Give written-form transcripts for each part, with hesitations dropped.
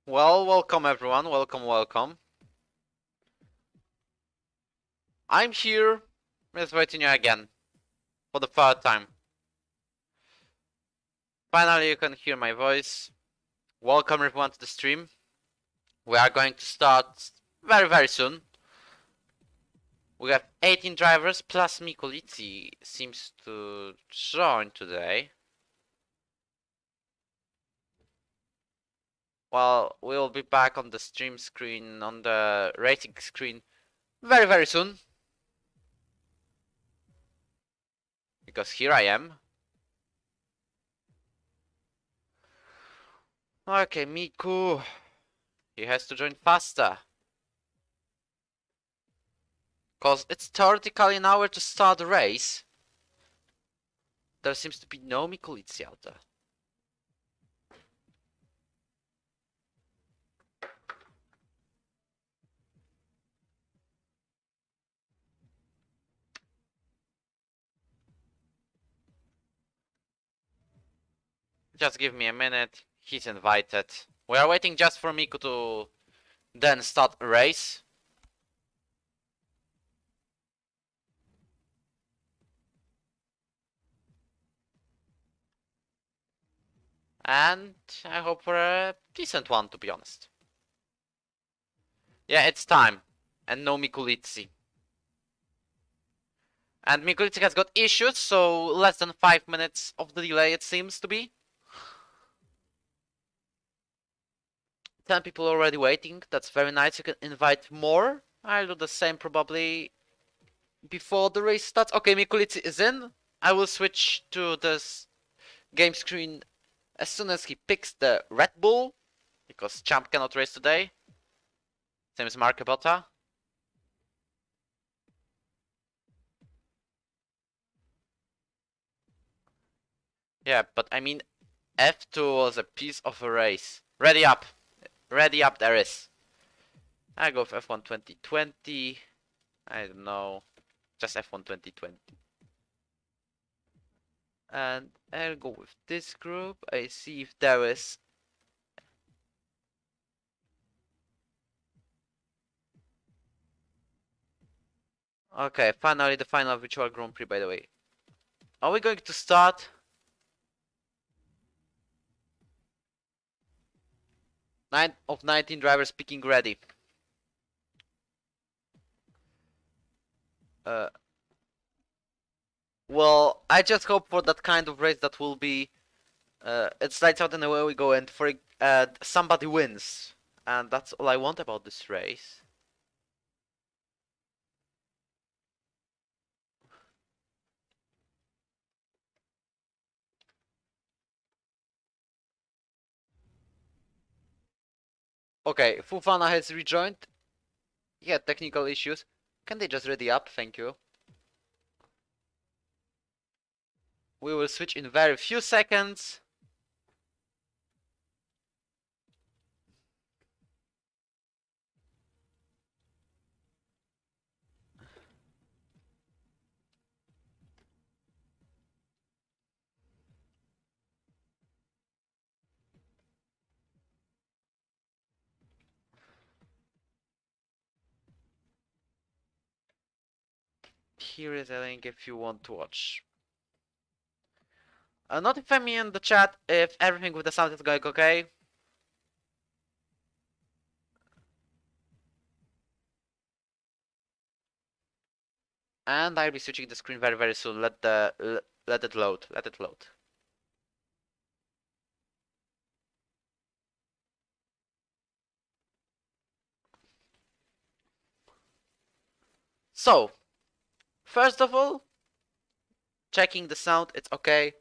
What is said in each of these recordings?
Well, welcome everyone, welcome. I'm here with Wojtinho again, for the third time. Finally you can hear my voice. Welcome everyone to the stream. We are going to start very soon. We have 18 drivers plus Mikulici seems to join today. Well, we'll be back on the stream screen, on the rating screen very soon. Because here I am. Okay, Miku. He has to join faster. Cause it's theoretically an hour to start the race. There seems to be no Mikulici out there. Just give me a minute. He's invited. We are waiting just for Miku to then start a race. And I hope for a decent one, to be honest. Yeah, it's time. And no Mikulici. And Mikulici has got issues, so less than 5 minutes of the delay it seems to be. 10 people already waiting. That's very nice. You can invite more. I'll do the same probably before the race starts. Okay, Mikulici is in. I will switch to this game screen as soon as he picks the Red Bull, because Champ cannot race today. Same as Mark Botta. Yeah, but I mean, F2 was a piece of a race. Ready up. Ready up there is. I go with F1 2020. I don't know. Just F1 2020. And I'll go with this group. I see if there is. Okay, finally the final virtual Grand Prix, by the way. Are we going to start? 9 of 19 drivers picking ready. Well, I just hope for that kind of race that will be it's lights out and away we go, and for somebody wins, and that's all I want about this race. Okay, Fufana has rejoined. He had technical issues. Can they just ready up? Thank you. We will switch in very few seconds. Here is a link if you want to watch. Notify me in the chat if everything with the sound is going okay. And I'll be switching the screen very soon. Let it load. Let it load. So, first of all, checking the sound, it's okay.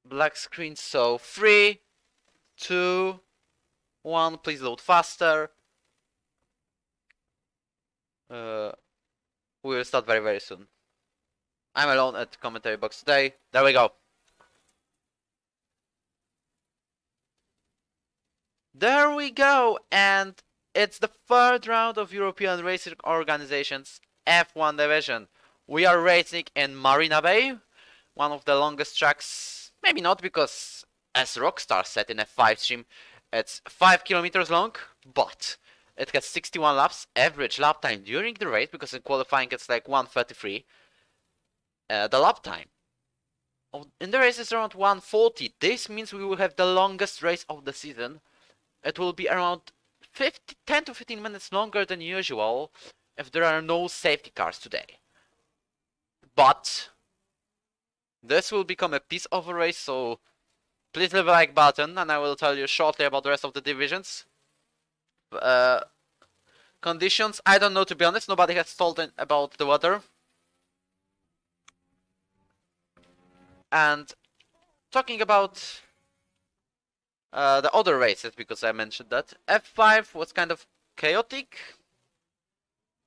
Black screen, so 3, 2, 1, please load faster. We will start very soon. I'm alone at the commentary box today. There we go. There we go, and it's the third round of European Racing Organization's F1 division. We are racing in Marina Bay, one of the longest tracks. Maybe not, because as Rockstar said in a 5 stream, it's 5 kilometers long, but it has 61 laps average lap time during the race, because in qualifying it's like 1:33. The lap time in the race is around 1:40. This means we will have the longest race of the season. It will be around 10 to 15 minutes longer than usual if there are no safety cars today. But this will become a piece of a race, so please leave a like button, and I will tell you shortly about the rest of the divisions. Conditions, I don't know, to be honest. Nobody has told about the weather. And talking about the other races, because I mentioned that, F5 was kind of chaotic,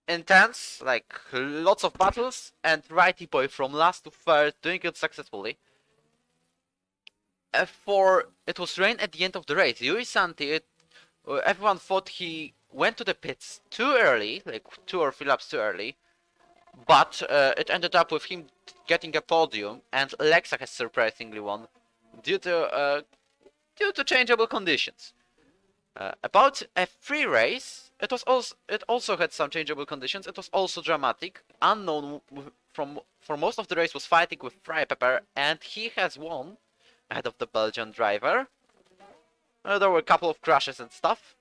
intense, like lots of battles, and Righty Boy from last to third doing it successfully. F4, it was rain at the end of the race. Yuri Santi, everyone thought he went to the pits too early, like 2 or 3 laps too early, but it ended up with him getting a podium, and Lexa has surprisingly won due to changeable conditions. About a free race, it also had some changeable conditions. It was also dramatic. Unknown for most of the race was fighting with Fry Pepper, and he has won ahead of the Belgian driver. There were a couple of crashes and stuff.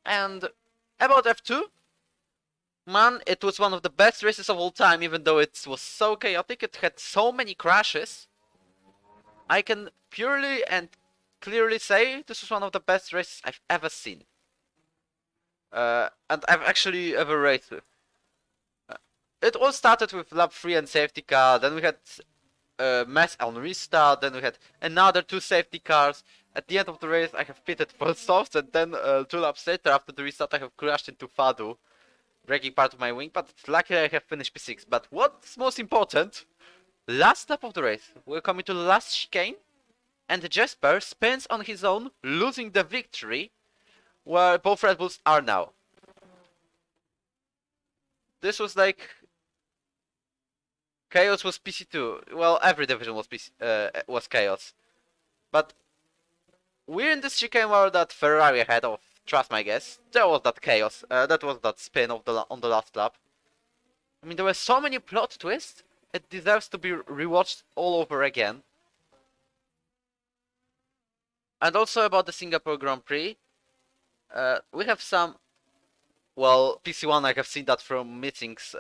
And about F2, man, it was one of the best races of all time, even though it was so chaotic. It had so many crashes. I can purely and clearly say this was one of the best races I've ever seen. And I've actually ever raced with. It all started with lap 3 and safety car, then we had mess on restart, then we had another 2 safety cars. At the end of the race I have pitted full softs, and then 2 laps later after the restart I have crashed into Fadu, breaking part of my wing, but luckily I have finished P6. But what's most important, last lap of the race, we're coming to the last chicane, and Jesper spins on his own, losing the victory, where both Red Bulls are now. This was like... Chaos was PC2. Well, every division was Chaos. But we're in this chicane where that Ferrari ahead of Trust My Guess. There was that Chaos. That was that spin on the last lap. I mean, there were so many plot twists. It deserves to be rewatched all over again. And also about the Singapore Grand Prix. We have some... Well, PC1, I have seen that from meetings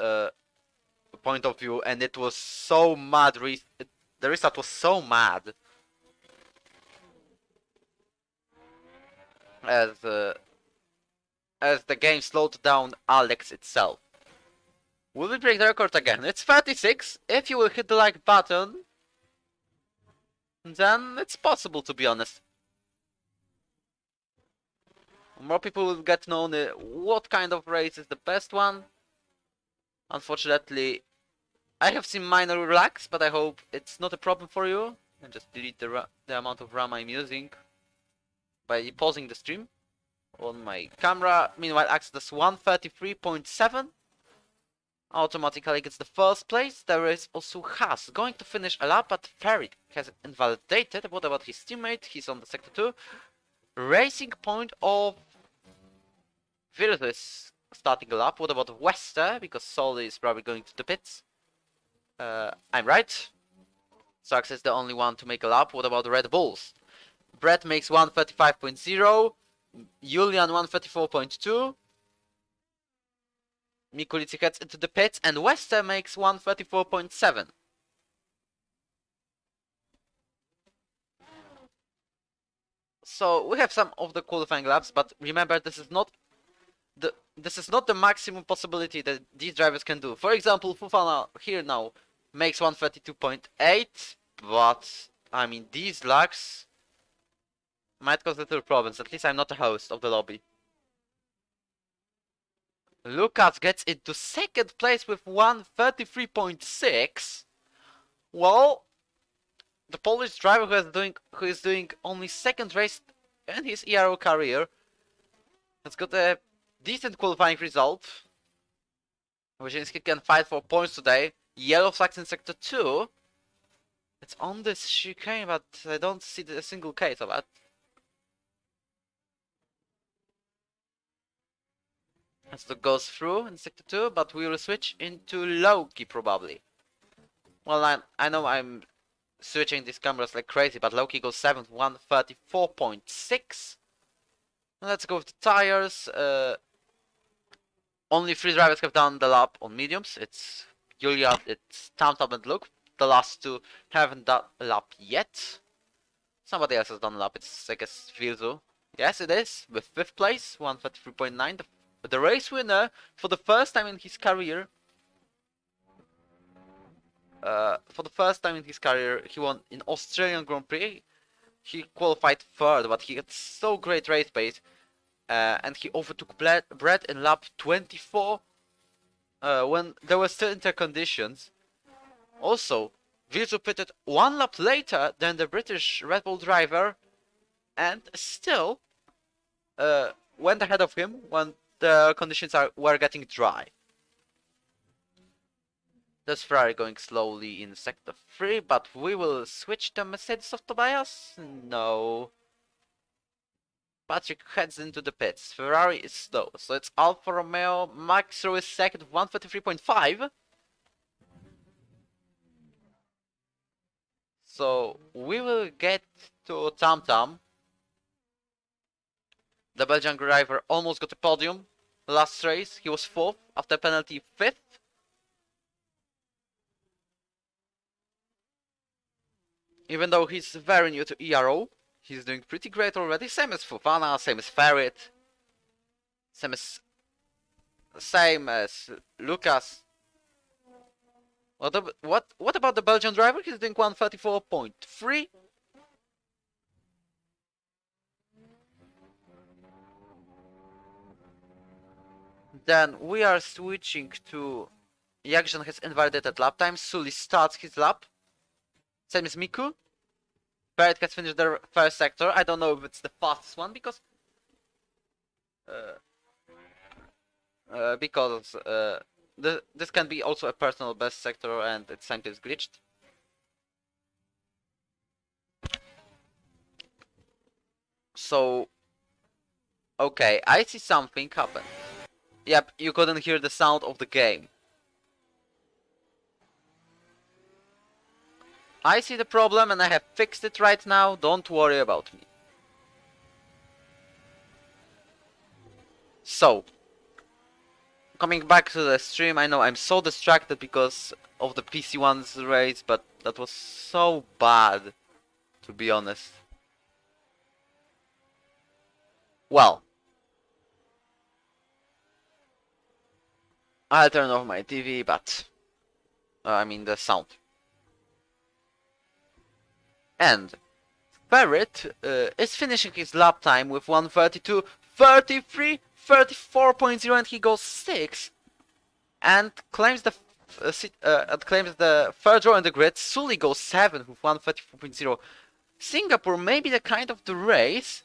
point of view, and it was so mad. The restart was so mad. As the game slowed down Alex itself. Will we break the record again? It's 36. If you will hit the like button, then it's possible, to be honest. More people will get to know what kind of race is the best one. Unfortunately, I have seen minor lags, but I hope it's not a problem for you. And just delete the amount of RAM I'm using by pausing the stream on my camera. Meanwhile, Exodus 133.7 automatically gets the first place. There is also Haas going to finish a lap, but Ferry has invalidated. What about his teammate? He's on the sector 2. Racing Point of Virtus is starting a lap. What about Wester? Because Soli is probably going to the pits. I'm right. Sachs is the only one to make a lap. What about the Red Bulls? Brett makes 135.0. Julian 134.2. Mikulici heads into the pits, and Wester makes 134.7. So we have some of the qualifying laps, but remember, this is not the maximum possibility that these drivers can do. For example, Fufana here now makes 132.8, but I mean, these lags might cause little problems. At least I'm not a host of the lobby. Lucas gets into second place with 133.6. Well, the Polish driver who is doing only second race in his ERO career has got a decent qualifying result. Wojcinski can fight for points today. Yellow flags in sector 2. It's on this chicane, but I don't see a single case of that. As it goes through in sector 2, but we will switch into Loki probably. Well, I know I'm switching these cameras like crazy, but Loki goes 7th, 134.6. Let's go with the tires. Only 3 drivers have done the lap on mediums. It's Julia, it's Tam and Luke. The last 2 haven't done a lap yet. Somebody else has done a lap. It's, I guess, Virzu. Yes, it is, with 5th place, 133.9. The race winner for the first time in his career. He won in Australian Grand Prix. He qualified 3rd, but he had so great race pace. And he overtook Brett in lap 24 when there were still interconditions. Also, Virzu pitted 1 lap later than the British Red Bull driver and still went ahead of him when the conditions were getting dry. There's Ferrari going slowly in sector 3, but we will switch the Mercedes of Tobias? No. Patrick heads into the pits. Ferrari is slow, so it's Alfa Romeo. Max Rowe is second, 133.5. So we will get to Tam Tam. The Belgian driver almost got a podium last race. He was 4th, after penalty 5th. Even though he's very new to ERO, he's doing pretty great already. Same as Fofana, same as Ferret, same as Lucas. What about the Belgian driver? He's doing 134.3. Then we are switching to Jakjan has invalidated lap time. Sully starts his lap. Same as Miku. Barrett has finished their first sector. I don't know if it's the fastest one because this can be also a personal best sector and it's sometimes glitched. So, okay, I see something happen. Yep, you couldn't hear the sound of the game. I see the problem and I have fixed it right now. Don't worry about me. So, coming back to the stream, I know I'm so distracted because of the PC1's race, but that was so bad, to be honest. Well, I'll turn off my TV, but I mean the sound. And Ferret is finishing his lap time with 132.33, 34.0, and he goes 6th and claims the 3rd row in the grid. Sully goes 7th with 134.0. Singapore may be the kind of the race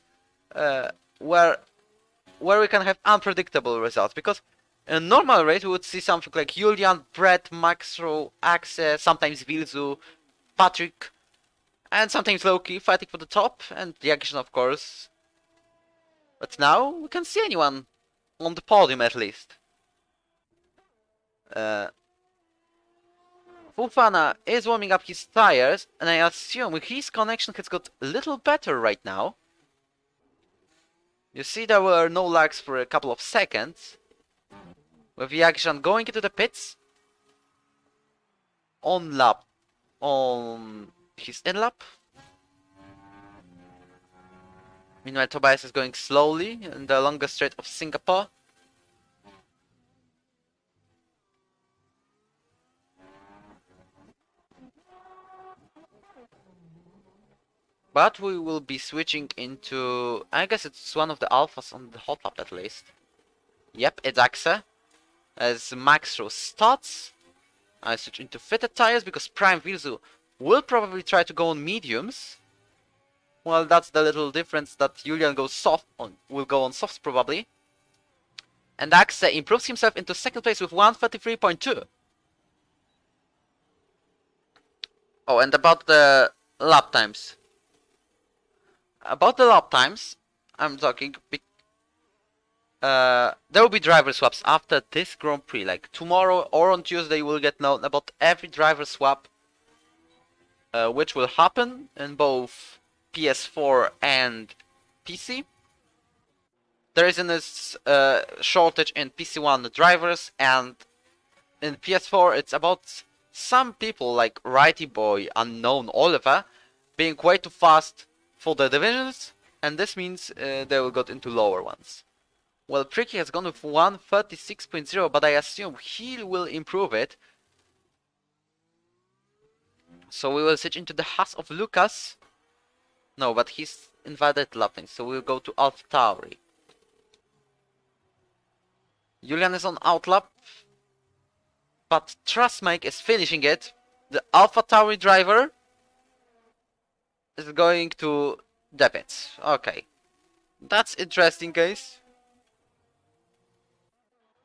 where we can have unpredictable results, because in a normal race we would see something like Julian, Brett, Maxro, Axe, sometimes Vilzu, Patrick, and sometimes Loki fighting for the top, and the action, of course. But now we can see anyone on the podium at least. Fofana is warming up his tires, and I assume his connection has got a little better right now. You see there were no lags for a couple of seconds. With the action going into the pits. On his in-lap. Meanwhile, Tobias is going slowly in the longest straight of Singapore. But we will be switching into... I guess it's one of the alphas on the hot lap at least. Yep, it's Axe. As Maxro starts. I switch into fitted tires because Prime Virzu will probably try to go on mediums. Well, that's the little difference that Julian will go on softs probably. And Axe improves himself into 2nd place with 133.2. Oh, and about the lap times. About the lap times, I'm talking. There will be driver swaps after this Grand Prix. Like tomorrow or on Tuesday, you will get known about every driver swap, which will happen in both PS4 and PC. There is a shortage in PC1 drivers, and in PS4 it's about some people like Righty Boy, Unknown Oliver, being way too fast for the divisions, and this means they will get into lower ones. Well, Tricky has gone with 136.0, but I assume he will improve it. So we will switch into the Haas of Lucas. No, but he's invited lapping, so we'll go to Alpha Tauri. Julian is on outlap, but Trustmake is finishing it. The Alpha Tauri driver is going to the pits. Okay. That's interesting, guys.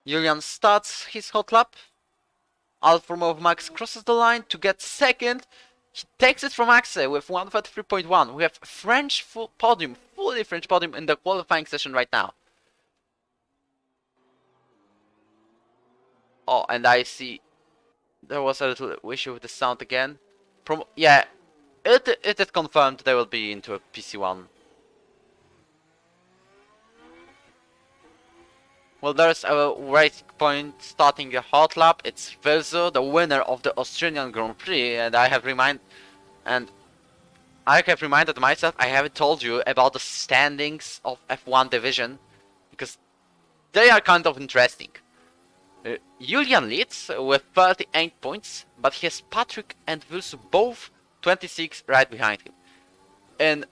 Julian starts his hot lap. Alfa Romeo Max crosses the line to get second. He takes it from Axe with 133.1. We have French full podium, fully French podium in the qualifying session right now. Oh, and I see there was a little issue with the sound again. Yeah, it is confirmed they will be into a PC1. Well, there's a racing point starting a hot lap. It's Velzo, the winner of the Australian Grand Prix, and I have reminded myself I haven't told you about the standings of F1 division because they are kind of interesting. Julian leads with 38 points, but he has Patrick and Wilson both 26 right behind him. In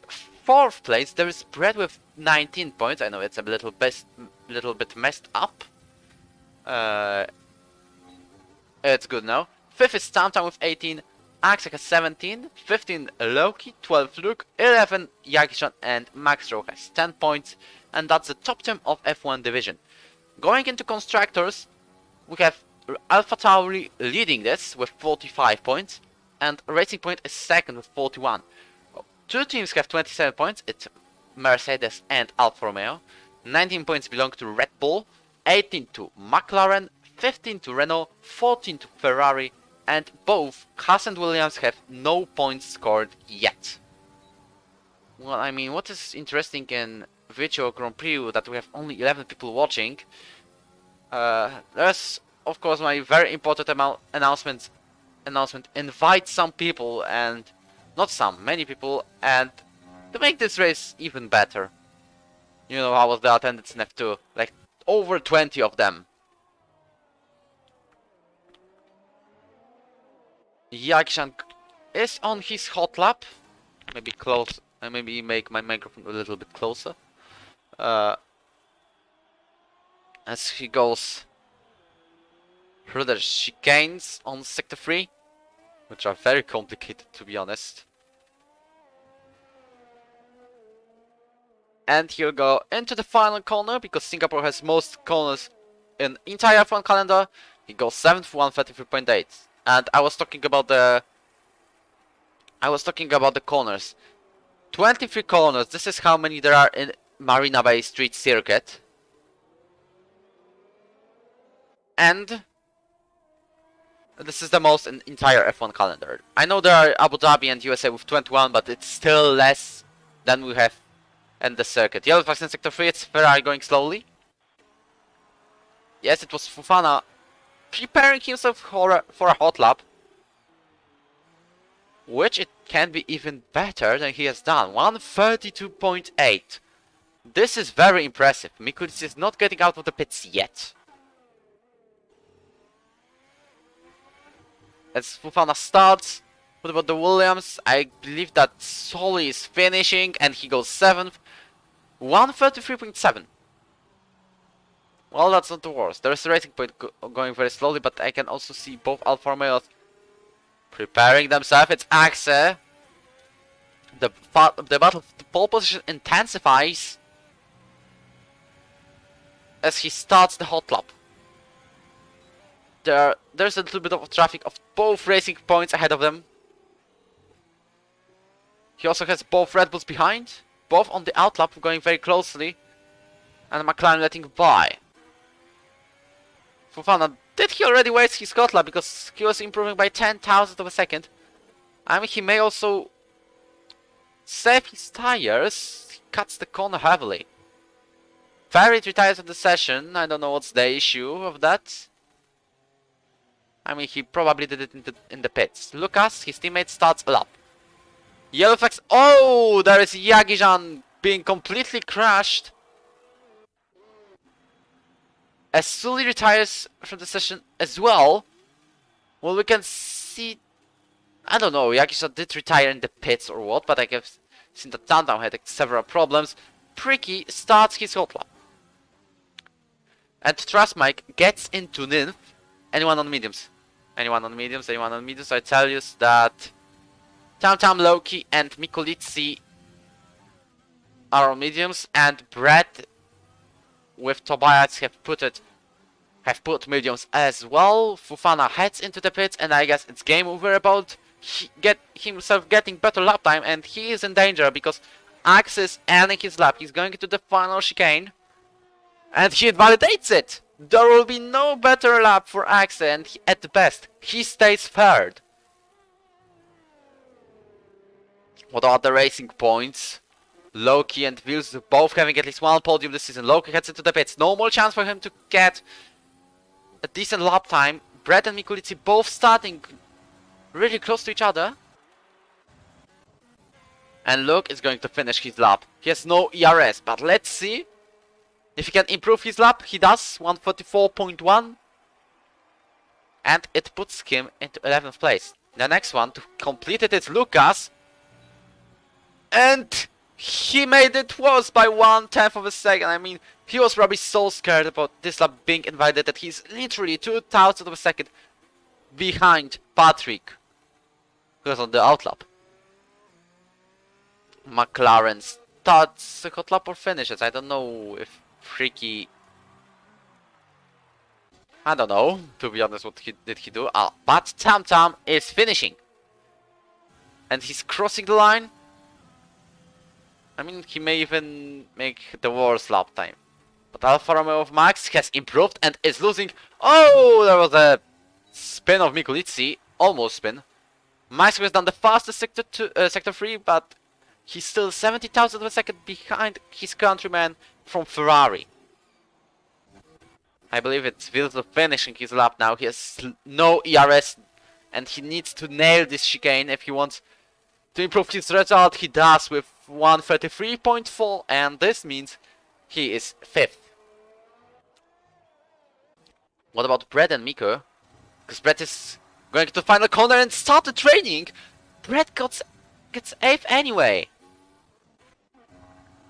fourth place, there is Brett with 19 points. I know it's a little bit messed up. It's good now. Fifth is Tamtam with 18, Axel has 17, 15 Loki, 12 Luke, 11 Yakishan, and Max Rowe has 10 points, and that's the top 10 of F1 division. Going into constructors, we have Alpha Tauri leading this with 45 points, and Racing Point is second with 41. Two teams have 27 points, it's Mercedes and Alfa Romeo. 19 points belong to Red Bull, 18 to McLaren, 15 to Renault, 14 to Ferrari, and both Haas and Williams have no points scored yet. Well, I mean, what is interesting in Virtual Grand Prix that we have only 11 people watching. There's, of course, my very important announcement. Invite some people, and not some, many people, and to make this race even better. You know how was the attendance in F2? Like over 20 of them. Yakshan is on his hot lap. Maybe close. Maybe make my microphone a little bit closer. As he goes through the chicanes on Sector 3, which are very complicated to be honest. And he'll go into the final corner because Singapore has most corners in entire F1 calendar. He goes 7th for 133.8. And I was talking about the corners. 23 corners. This is how many there are in Marina Bay Street Circuit. And this is the most in entire F1 calendar. I know there are Abu Dhabi and USA with 21, but it's still less than we have in the circuit. Yellow flags in Sector 3, it's Ferrari going slowly. Yes, it was Fofana preparing himself for a hot lap. Which it can be even better than he has done. 132.8. This is very impressive. Mikulicz is not getting out of the pits yet. As Fofana starts, what about the Williams? I believe that Soli is finishing and he goes 7th. 133.7. Well, that's not the worst. There's a Racing Point going very slowly, but I can also see both Alfa Romeos preparing themselves. It's Axe. The battle of the pole position intensifies as he starts the hot lap. There's a little bit of traffic of both Racing Points ahead of them. He also has both Red Bulls behind, both on the outlap going very closely, and McLaren letting by. Fofana, did he already waste his hot lap because he was improving by 10,000 of a second? I mean, he may also save his tires. He cuts the corner heavily. Ferry retires on the session. I don't know what's the issue of that. I mean, he probably did it in the pits. Lucas, his teammate, starts a lap. Yellow flags. Oh, there is Jagijan being completely crushed. As Sully retires from the session as well. Well, we can see... I don't know, Jagijan did retire in the pits or what, but I have seen that Tandam had several problems. Pricky starts his hot lap. And Trust Mike gets into ninth. Anyone on mediums? Anyone on mediums? Anyone on mediums? I tell you that Tam Loki and Mikolitsi are on mediums, and Brett with Tobias have put mediums as well. Fofana heads into the pits, and I guess it's game over about himself getting better lap time, and he is in danger because Axe is ending his lap. He's going into the final chicane, and he validates it. There will be no better lap for Axe, and at the best, he stays third. What are the racing points? Loki and Vils both having at least one podium this season. Loki heads into the pits. No more chance for him to get a decent lap time. Brett and Mikulitsi both starting really close to each other. And Luke is going to finish his lap. He has no ERS, but let's see if he can improve his lap. He does, 144.1. And it puts him into 11th place. The next one to complete it is Lucas. And he made it worse by 1/10 of a second. I mean, he was probably so scared about this lap being invalid that he's literally 2,000 of a second behind Patrick, who was on the outlap. McLaren starts the hot lap or finishes. I don't know if Freaky... I don't know, to be honest, what did he do. But Tam is finishing. And he's crossing the line. I mean, he may even make the worst lap time. But Alfa Romeo of Max has improved and is losing. Oh, there was a spin of Mikulitsi. Almost spin. Max has done the fastest sector 3, but he's still 70,000 of a second behind his countryman from Ferrari. I believe it's Vilso finishing his lap now. He has no ERS and he needs to nail this chicane if he wants to improve his result. He does with 133.4, and this means he is 5th. What about Brett and Miko? Because Brett is going to the final corner and start the training. Brett gets 8th anyway.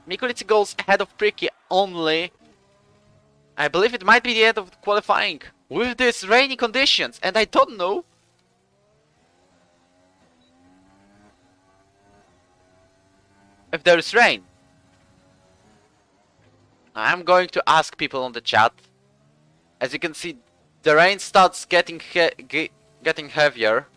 Mikulitsi goes ahead of Pricky only. I believe it might be the end of qualifying with these rainy conditions, and I don't know if there is rain. I'm going to ask people on the chat. As you can see, the rain starts getting heavier,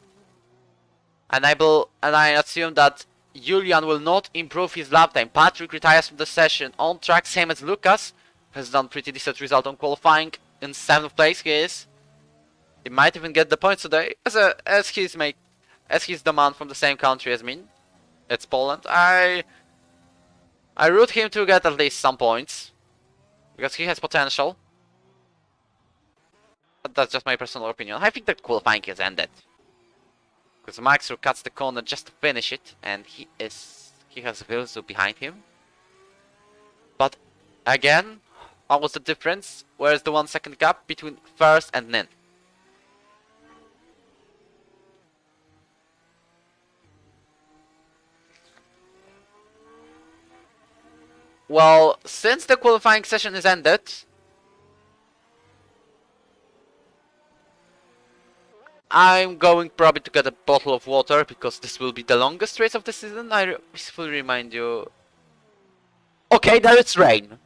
and I assume that Julian will not improve his lap time. Patrick retires from the session on track, same as Lucas. Has done pretty decent result on qualifying. In 7th place he is. He might even get the points today, as he's the man from the same country as me. It's Poland. I root him to get at least some points, because he has potential. But that's just my personal opinion. I think that qualifying has ended, because Max cuts the corner just to finish it, and he has Vilsu behind him. But again, what was the difference? Where's the 1 second gap between first and ninth? Well, since the qualifying session is ended, I'm going probably to get a bottle of water, because this will be the longest race of the season. I will remind you. Okay, there is rain.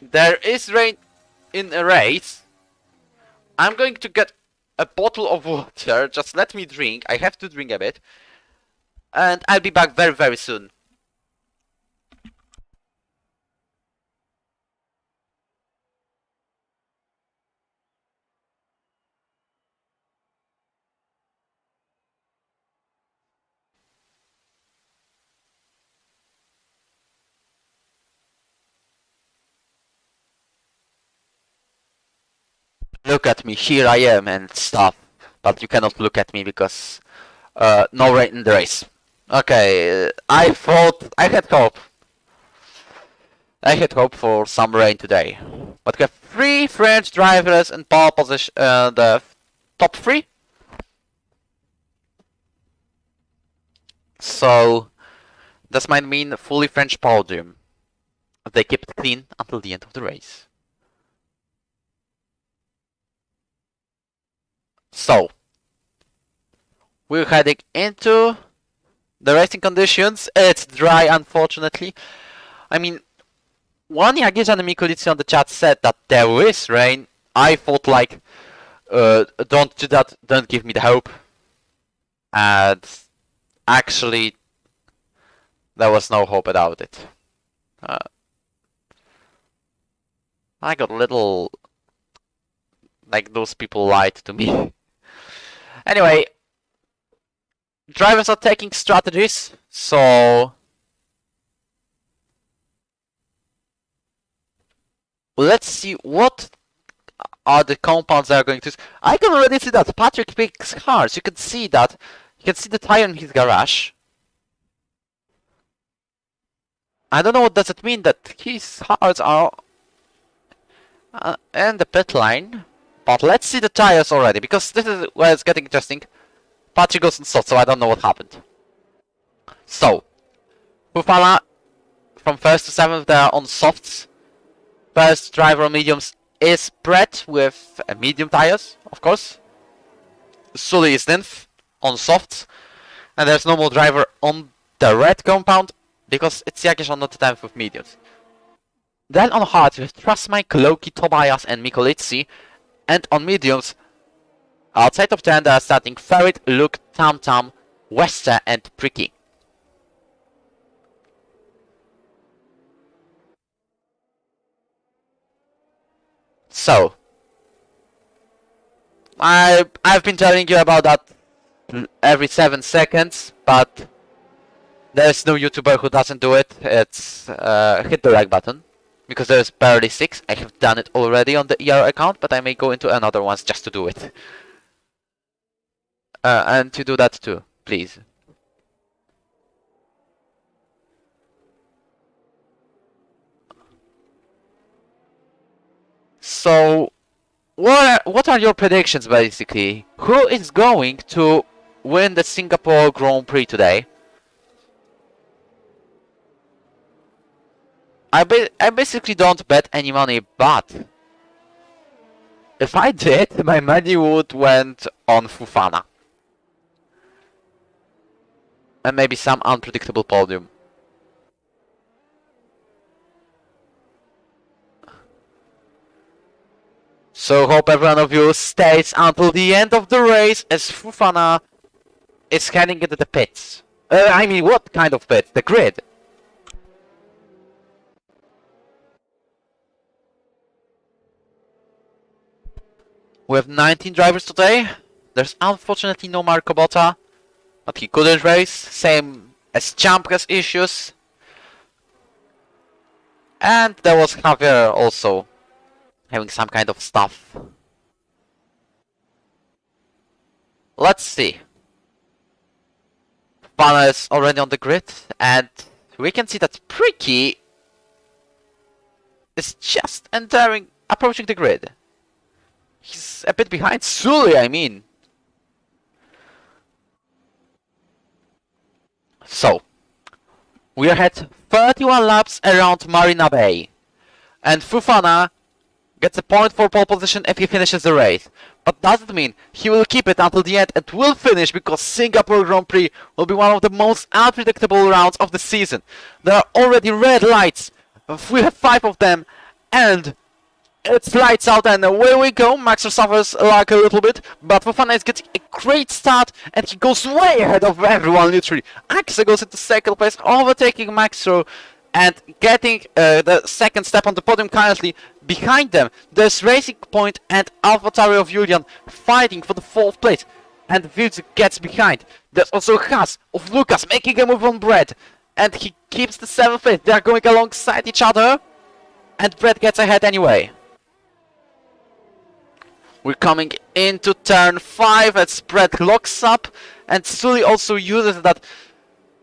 There is rain in a race. I'm going to get a bottle of water. Just let me drink. I have to drink a bit. and I'll be back very, very soon. Look at me, here I am and stuff. But you cannot look at me because no rain in the race. Okay, I thought I had hope. I had hope for some rain today. But we have 3 French drivers in pole position, the top 3. So this might mean a fully French podium. They keep it clean until the end of the race. So we're heading into the racing conditions. It's dry, unfortunately. I mean, one Jagiellan and Mikulicy on the chat said that there is rain. I thought like, don't do that, don't give me the hope. And actually, there was no hope about it. I got a little... like those people lied to me. Anyway, drivers are taking strategies, so... let's see what are the compounds they are going to use. I can already see that Patrick picks cars. You can see that. You can see the tire in his garage. I don't know what does it mean that his cars are in the pit line. But let's see the tires already, because this is where it's getting interesting. Patrick goes in soft, so I don't know what happened. So, Fofana from 1st to 7th, they are on softs. First driver on mediums is Brett with medium tires, of course. Sully is 9th on softs. And there's no more driver on the red compound because it's Jagiellan not the 10th with mediums. Then on hards with Trustmike, Loki, Tobias and Mikulicy. And on mediums, outside of 10 they are starting Ferret, Luke, Tam Tam, Wester and Pricky. So, I've been telling you about that every 7 seconds, but there's no YouTuber who doesn't do it. It's hit the like button, because there's barely 6. I have done it already on the ER account, but I may go into another ones just to do it. And to do that too, please. So, what are your predictions basically? Who is going to win the Singapore Grand Prix today? I basically don't bet any money, but if I did, my money would went on Fofana. And maybe some unpredictable podium. So hope every one of you stays until the end of the race as Fofana is heading into the pits. I mean, what kind of pits? The grid. We have 19 drivers today. There's unfortunately no Marco Botta, but he couldn't race. Same as Champ has issues. And there was Javier also having some kind of stuff. Let's see. Fofana is already on the grid, and we can see that Pricky is just approaching the grid. He's a bit behind Sully, I mean. So, we are at 31 laps around Marina Bay. And Fofana gets a point for pole position if he finishes the race. But doesn't mean he will keep it until the end and will finish, because Singapore Grand Prix will be one of the most unpredictable rounds of the season. There are already red lights. We have 5 of them, and It's lights out and away we go. Maxer suffers like a little bit, but Fofana is getting a great start and he goes way ahead of everyone literally. Axa goes into second place, overtaking Maxer and getting the second step on the podium currently. Behind them, there's Racing Point and AlphaTauri of Julian fighting for the 4th place. And Wilds gets behind. There's also Haas of Lucas making a move on Brett. And he keeps the 7th place. They are going alongside each other. And Brett gets ahead anyway. We're coming into turn 5 as Brett locks up. And Sully also uses that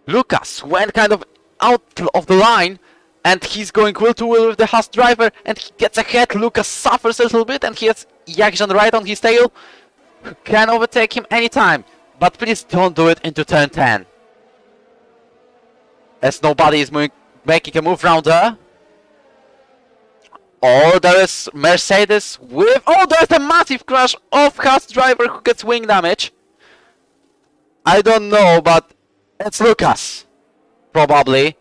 Lucas went kind of out of the line. And he's going wheel to wheel with the Haas driver. And he gets ahead. Lucas suffers a little bit. And he has Jakjan right on his tail. Who can overtake him anytime. But please don't do it into turn 10. As nobody is making a move round there. Oh, there is Mercedes with... Oh, there's a massive crash of Haas driver who gets wing damage. I don't know, but it's Lucas. Probably.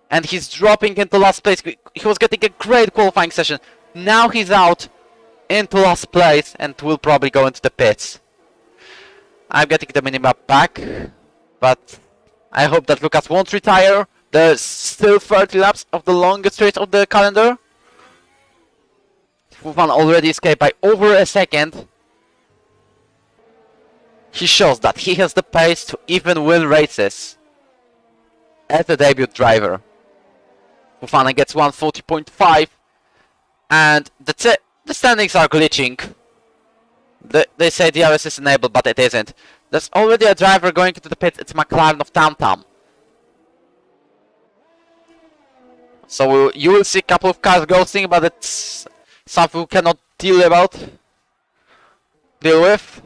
And he's dropping into last place. He was getting a great qualifying session. Now he's out into last place and will probably go into the pits. I'm getting the minimap back. But I hope that Lucas won't retire. There's still 30 laps of the longest race of the calendar. Fofana already escaped by over a second. He shows that he has the pace to even win races as a debut driver. Fofana gets 140.5 and the standings are glitching. They say DRS is enabled, but it isn't. There's already a driver going into the pit. It's McLaren of Tam Tam. So you will see a couple of cars ghosting, but it's something we cannot deal with.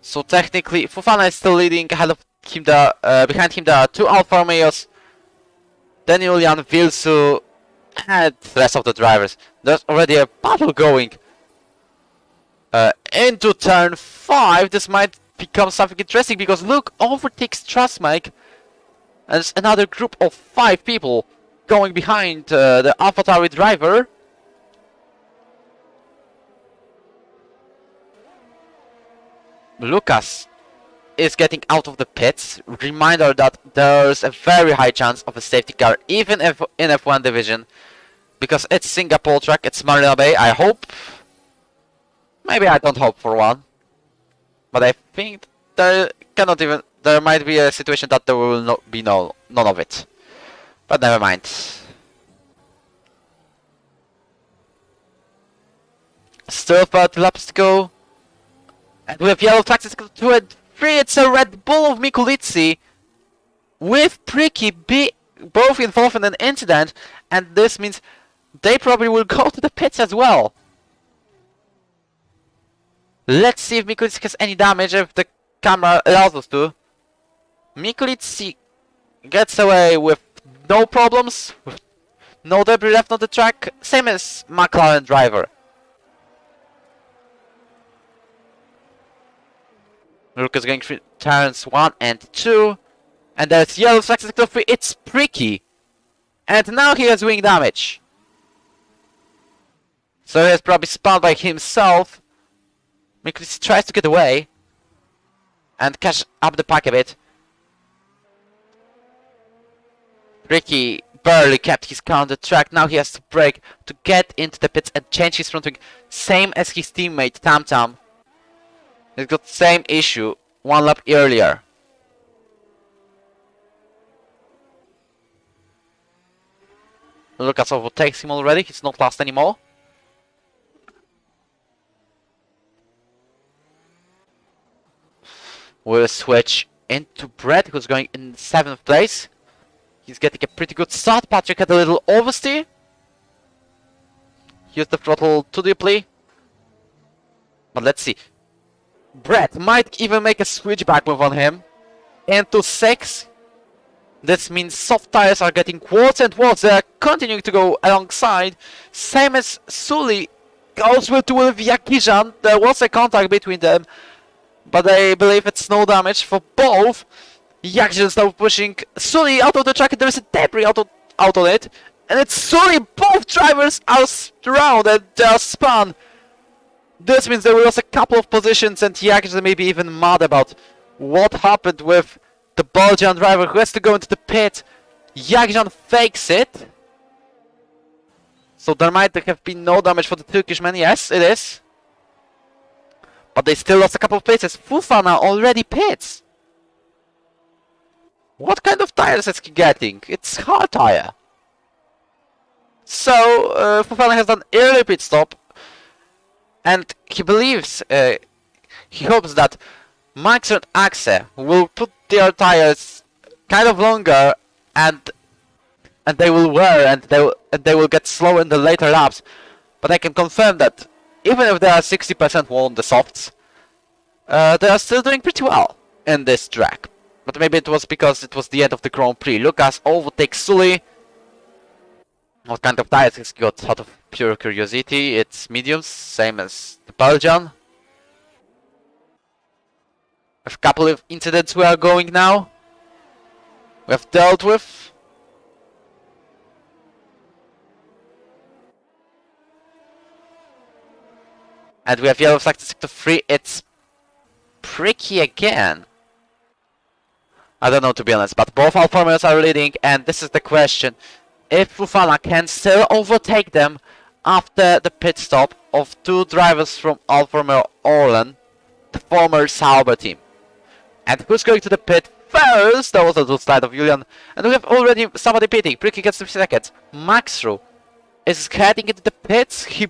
So technically, Fofana is still leading ahead of him. Behind him there are 2 Alfa Romeos, then Julian, Vilsu, and the rest of the drivers. There's already a battle going into turn 5. This might become something interesting because look, overtakes Trustmake. And there's another group of 5 people going behind the AlphaTauri driver. Lucas is getting out of the pits. Reminder that there's a very high chance of a safety car even if in F1 division. Because it's Singapore track, it's Marina Bay, I hope. Maybe I don't hope for one. But I think there might be a situation that there will not be none of it. But never mind. Still 30 laps to go. And we have yellow flags. It's 2 and 3. It's a Red Bull of Mikulitsi with Pricky both involved in an incident. And this means they probably will go to the pits as well. Let's see if Mikulitsi has any damage if the camera allows us to. Mikulitsi gets away with no problems, with no debris left on the track, same as McLaren driver. Lucas going through turns 1 and 2, and there's yellow flag sector 3, it's Pricky. And now he has wing damage. So he has probably spawned by himself. Mikulitsi tries to get away and catch up the pack a bit. Ricky barely kept his car on the track. Now he has to brake to get into the pits and change his front wing. Same as his teammate Tam Tam. He's got the same issue 1 lap earlier. Lucas overtakes him already. He's not last anymore. We'll switch into Brett, who's going in 7th place. He's getting a pretty good start. Patrick had a little oversteer. Used the throttle too deeply. But let's see. Brett might even make a switchback move on him. Into 6th. This means soft tires are getting worse and worse. They are continuing to go alongside. Same as Sully goes with Yakizhan. There was a contact between them. But I believe it's no damage for both. Yakizhan is now pushing Sully out of the track. There is a debris out on it. And it's Sully, both drivers are around and they are spun. This means they will lose a couple of positions and Jackson may be even mad about what happened with the Belgian driver who has to go into the pit. Jackson fakes it. So there might have been no damage for the Turkish man. Yes, it is. But they still lost a couple of places. Fofana already pits. What kind of tires is he getting? It's hard tire. So Fofana has done early pit stop. And he believes, he hopes that Max and Axe will put their tires kind of longer and they will wear and they will get slow in the later laps. But I can confirm that even if they are 60% more on the softs, they are still doing pretty well in this track. But maybe it was because it was the end of the Grand Prix. Lucas overtakes Sully. What kind of tires he's got? Out of pure curiosity, it's mediums, same as the Belgian. A couple of incidents we are going now. We have dealt with. And we have yellow flag to sector 3. It's tricky again. I don't know, to be honest, but both Alfa Romeos are leading, and this is the question. If Fofana can still overtake them after the pit stop of two drivers from Alfa Romeo Orlen, the former Sauber team. And who's going to the pit first? That was a little slide of Julian. And we have already somebody pitting. Pricky gets 3 seconds. Maxru is heading into the pits. He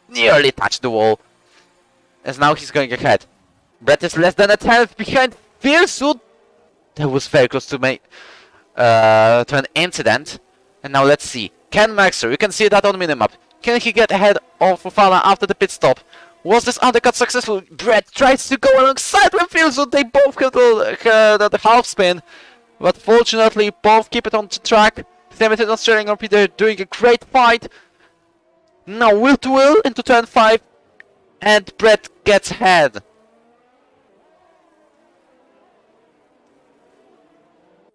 nearly touched the wall. As now he's going ahead. Brett is less than a tenth behind Fiercewood. That was very close to an incident. And now let's see. Can Maxer, you can see that on minimap. Can he get ahead of Fofana after the pit stop? Was this undercut successful? Brett tries to go alongside with Fiercewood. They both get the half spin. But fortunately, both keep it on the track. Same as Australian Grand Prix, they're doing a great fight. Now wheel to wheel into turn 5. And Brett gets ahead.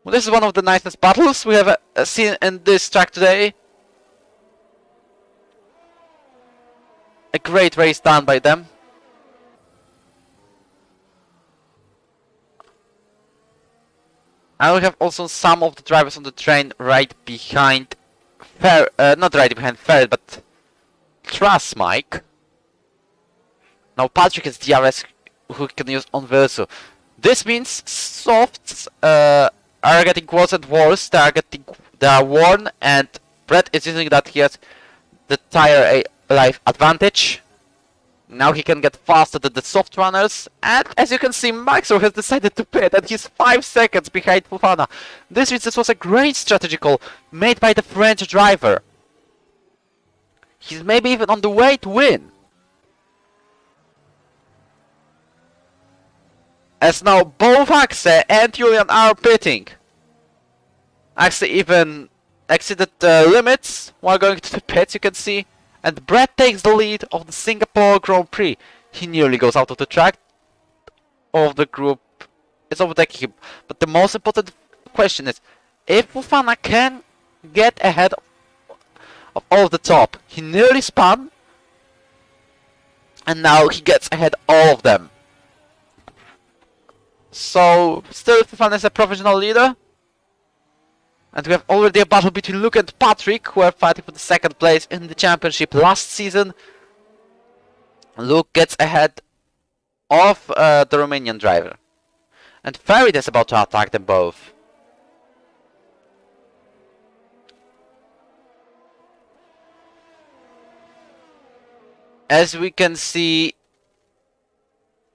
Well, this is one of the nicest battles we have seen in this track today. A great race done by them. And we have also some of the drivers on the train right behind not right behind Ferret, but Truss Mike. Now Patrick is DRS who can use on Verso. This means softs are getting worse and worse. They are worn, and Brett is using that he has the tire life advantage. Now he can get faster than the soft runners, and as you can see, Maxwell has decided to pit, and he's 5 seconds behind Fofana. This means this was a great strategy call made by the French driver. He's maybe even on the way to win. As now both Axe and Julian are pitting. Axe even exceeded the limits while going to the pits, you can see. And Brett takes the lead of the Singapore Grand Prix. He nearly goes out of the track of the group. It's overtaking him. But the most important question is, if Fofana can get ahead of all of the top. He nearly spun. And now he gets ahead all of them. So, still Fofana is a professional leader. And we have already a battle between Luke and Patrick, who are fighting for the second place in the championship last season. Luke gets ahead of the Romanian driver. And Ferret is about to attack them both. As we can see,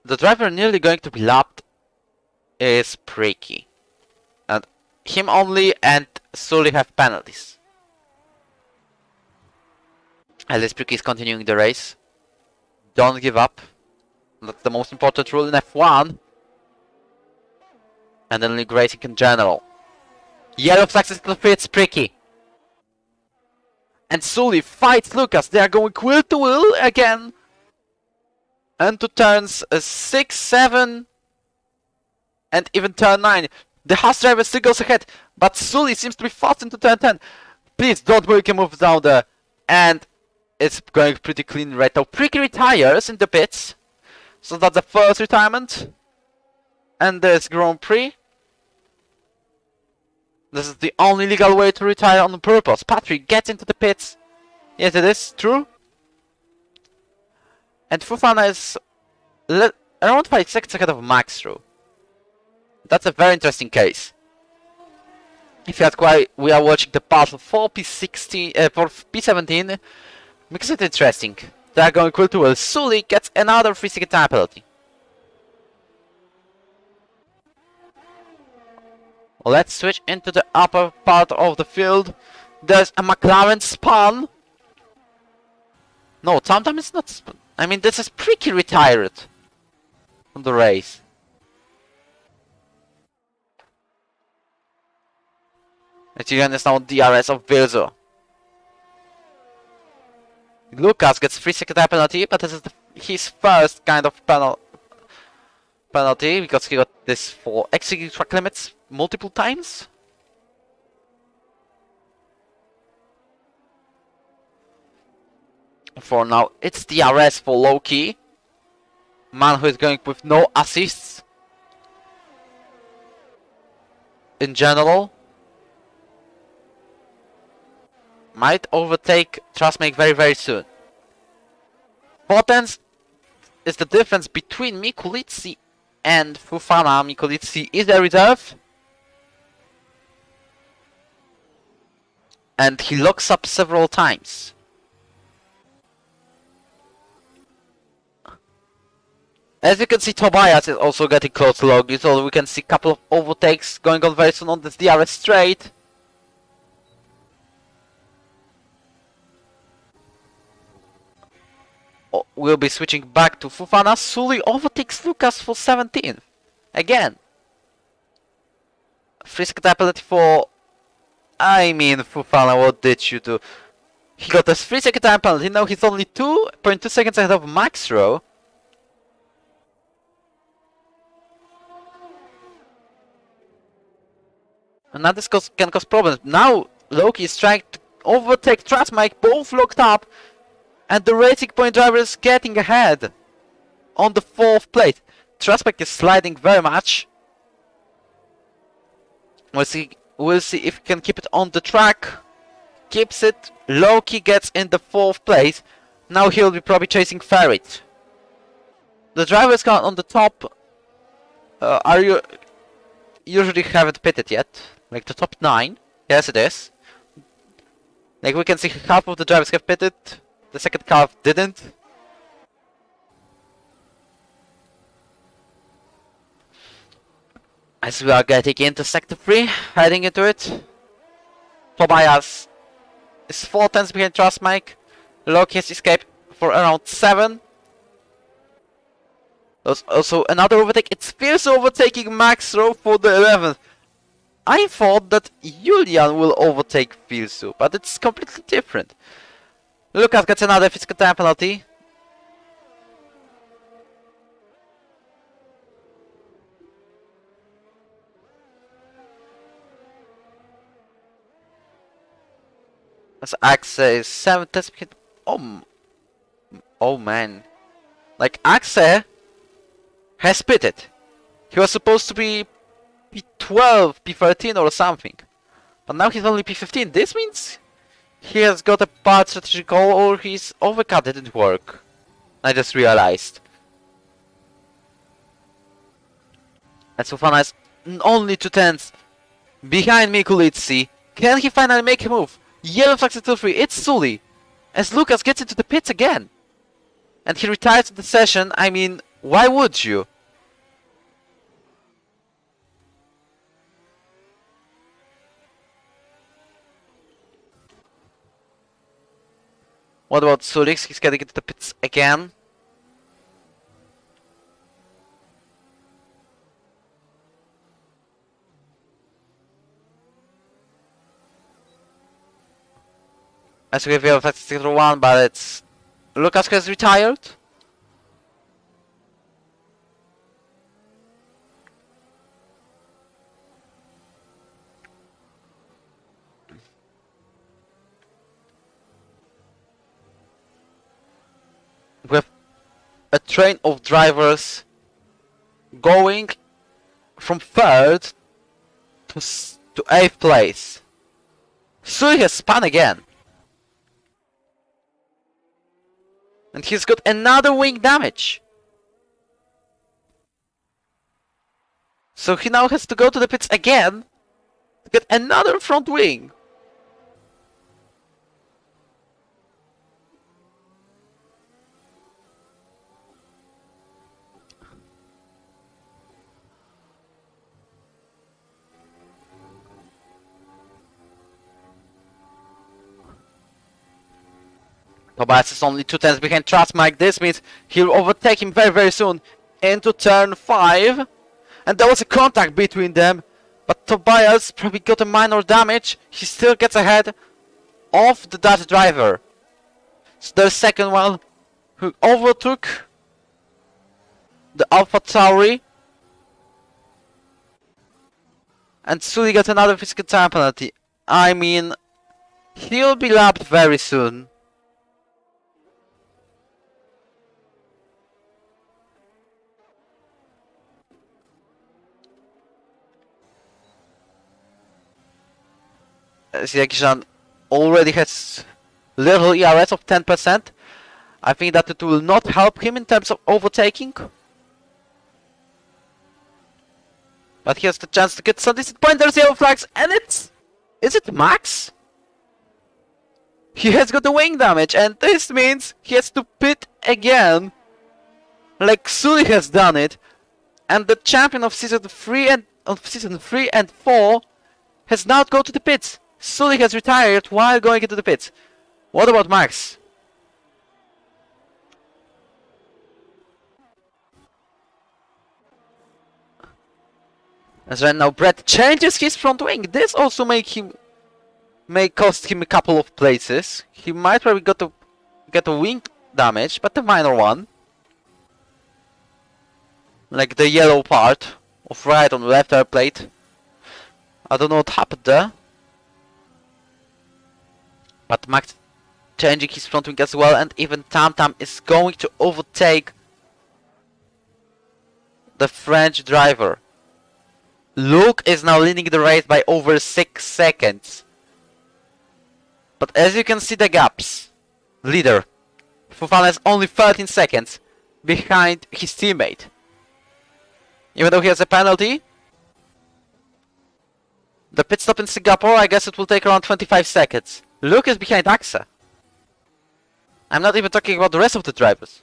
the driver nearly going to be lapped is Pricky. And him only and Sully have penalties. At least Pricky is continuing the race. Don't give up. That's the most important rule in F1. And in league racing in general. Yellow flag fits Pricky. And Sully fights Lucas. They are going wheel to wheel again. And to turns 6, 7, and even turn 9. The Haas driver still goes ahead, but Sully seems to be fast into turn 10. Please don't make a move down there. And it's going pretty clean right now. Pricky retires in the pits. So that's the first retirement. And there's Grand Prix. This is the only legal way to retire on purpose. Patrick gets into the pits. Yes, it is true. And Fofana is around 5 seconds ahead of Max through. That's a very interesting case. If you ask why we are watching the battle for P16, for P17, because it's interesting. They are going quite well. Sully gets another 3-second time penalty. Let's switch into the upper part of the field. There's a McLaren spun. No, sometimes it's not spun. I mean, this is pretty retired from the race. Julian is now DRS of Virzo. Lucas gets 3-second time penalty, but this is his first kind of penalty because he got this for exceeding track limits multiple times. For now, it's DRS for Loki. Man who is going with no assists in general. Might overtake Trustmake very soon. 4 tenths is the difference between Mikulitsi and Fofana. Mikulitsi is a reserve. And he locks up several times. As you can see, Tobias is also getting close to Loki, so we can see a couple of overtakes going on very soon on this DRS straight. We'll be switching back to Fofana. Sully overtakes Lucas for 17th. Again. 3-second penalty for... I mean, Fofana, what did you do? He got a 3-second time penalty. Now he's only 2.2 seconds ahead of Max Rowe. And now this can cause problems. Now Loki is trying to overtake Trustmike, both locked up. And the Racing Point driver is getting ahead on the 4th place. Trustmike is sliding very much. We'll see if he can keep it on the track. Keeps it. Loki gets in the 4th place. Now he'll be probably chasing Ferret. The drivers on the top are you usually haven't pitted yet. Like the top 9. Yes, it is. Like we can see half of the drivers have pitted. The second half didn't. As we are getting into Sector 3, heading into it. Tobias is 4 tenths behind Trustmike. Loki has escaped for around 7. There's also another overtake. It's fierce overtaking Max Rowe for the 11th. I thought that Julian will overtake Filsu, but it's completely different. Lucas gets another physical time penalty. As Axe is 7 tenths behind. Oh man. Like Axe has pitted. He was supposed to be P12, P13 or something. But now he's only P15. This means he has got a bad strategic goal or his overcut didn't work. I just realized. And Sofana is only 2 tenths behind Mikulitsi. Can he finally make a move? Yellow flag to 3. It's Sully. As Lucas gets into the pits again. And he retires in the session. I mean, why would you? What about Sulix? He's getting into the pits again. As we have a 1, but it's Lucas has retired. a train of drivers going from 3rd to 8th place. Sully has spun again. And he's got another wing damage. So he now has to go to the pits again to get another front wing. Tobias is only 2 tenths behind Trustmike. This means he'll overtake him very, very soon into turn 5. And there was a contact between them. But Tobias probably got a minor damage. He still gets ahead of the Dutch driver. So the second one who overtook the Alpha Tauri. And Sully got another physical time penalty. I mean, he'll be lapped very soon. Jagishan already has little ERS of 10%. I think that it will not help him in terms of overtaking. But he has the chance to get some decent point. There's yellow flags, and it's... Is it Max? He has got the wing damage, and this means he has to pit again. Like Sully has done it. And the champion of season 3 and 4 has now gone to the pits. Sully has retired while going into the pits. What about Max? As right now Brett changes his front wing. This also may cost him a couple of places. He might probably get a wing damage, but a minor one. Like the yellow part of right on left air plate. I don't know what happened there. But Max changing his front wing as well, and even Tam Tam is going to overtake the French driver. Luke is now leading the race by over 6 seconds. But as you can see the gaps, leader Fofana is only 13 seconds behind his teammate. Even though he has a penalty, the pit stop in Singapore, I guess it will take around 25 seconds. Luke is behind Axa. I'm not even talking about the rest of the drivers.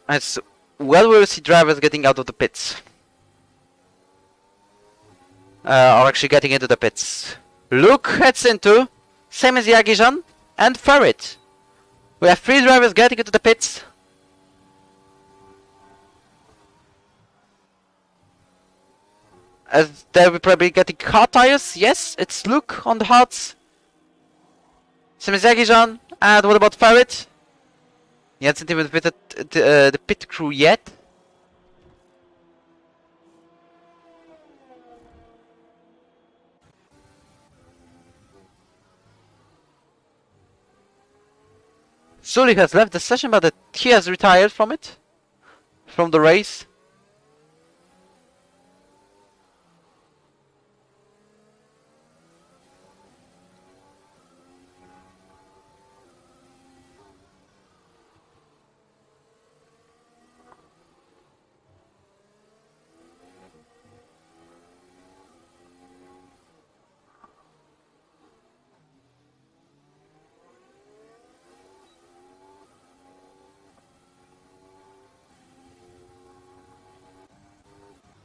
As well, we'll see drivers getting out of the pits. Or actually getting into the pits. Luke heads into, same as Jagijan and Ferret. We have 3 drivers getting into the pits. As they're probably getting hard tires. Yes, it's Luke on the hards. Same as Jagijan. And what about Ferret? He hasn't even visited the pit crew yet. Sully has left the session, but he has retired from it. From the race.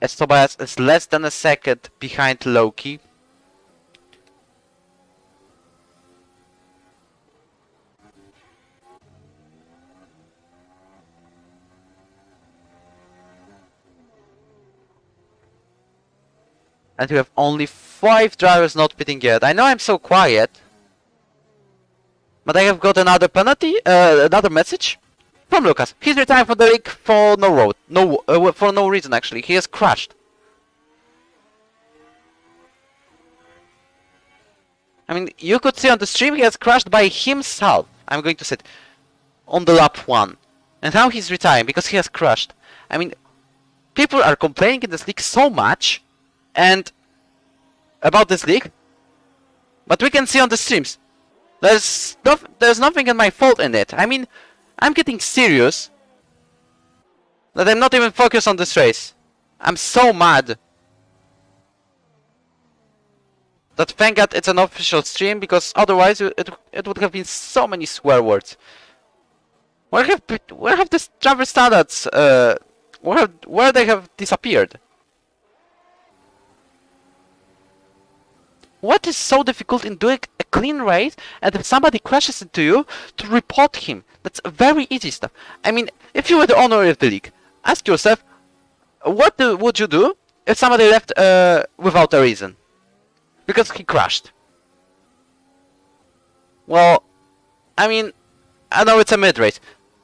As Tobias is less than a second behind Loki. And we have only 5 drivers not pitting yet. I know I'm so quiet. But I have got another penalty, another message from Lucas. He's retired from the league for for no reason actually. He has crashed. I mean, you could see on the stream he has crashed by himself. I'm going to sit on the lap 1. And now he's retiring because he has crashed. I mean, people are complaining in this league so much and about this league, but we can see on the streams there's nothing in my fault in it. I mean, I'm getting serious that I'm not even focused on this race. I'm so mad that thank God it's an official stream, because otherwise it would have been so many swear words. Where have these driver standards where they have disappeared? What is so difficult in doing a clean race, and if somebody crashes into you, to report him? That's very easy stuff. I mean, if you were the owner of the league, ask yourself, what would you do if somebody left without a reason? Because he crashed. Well, I mean, I know it's a mid-race.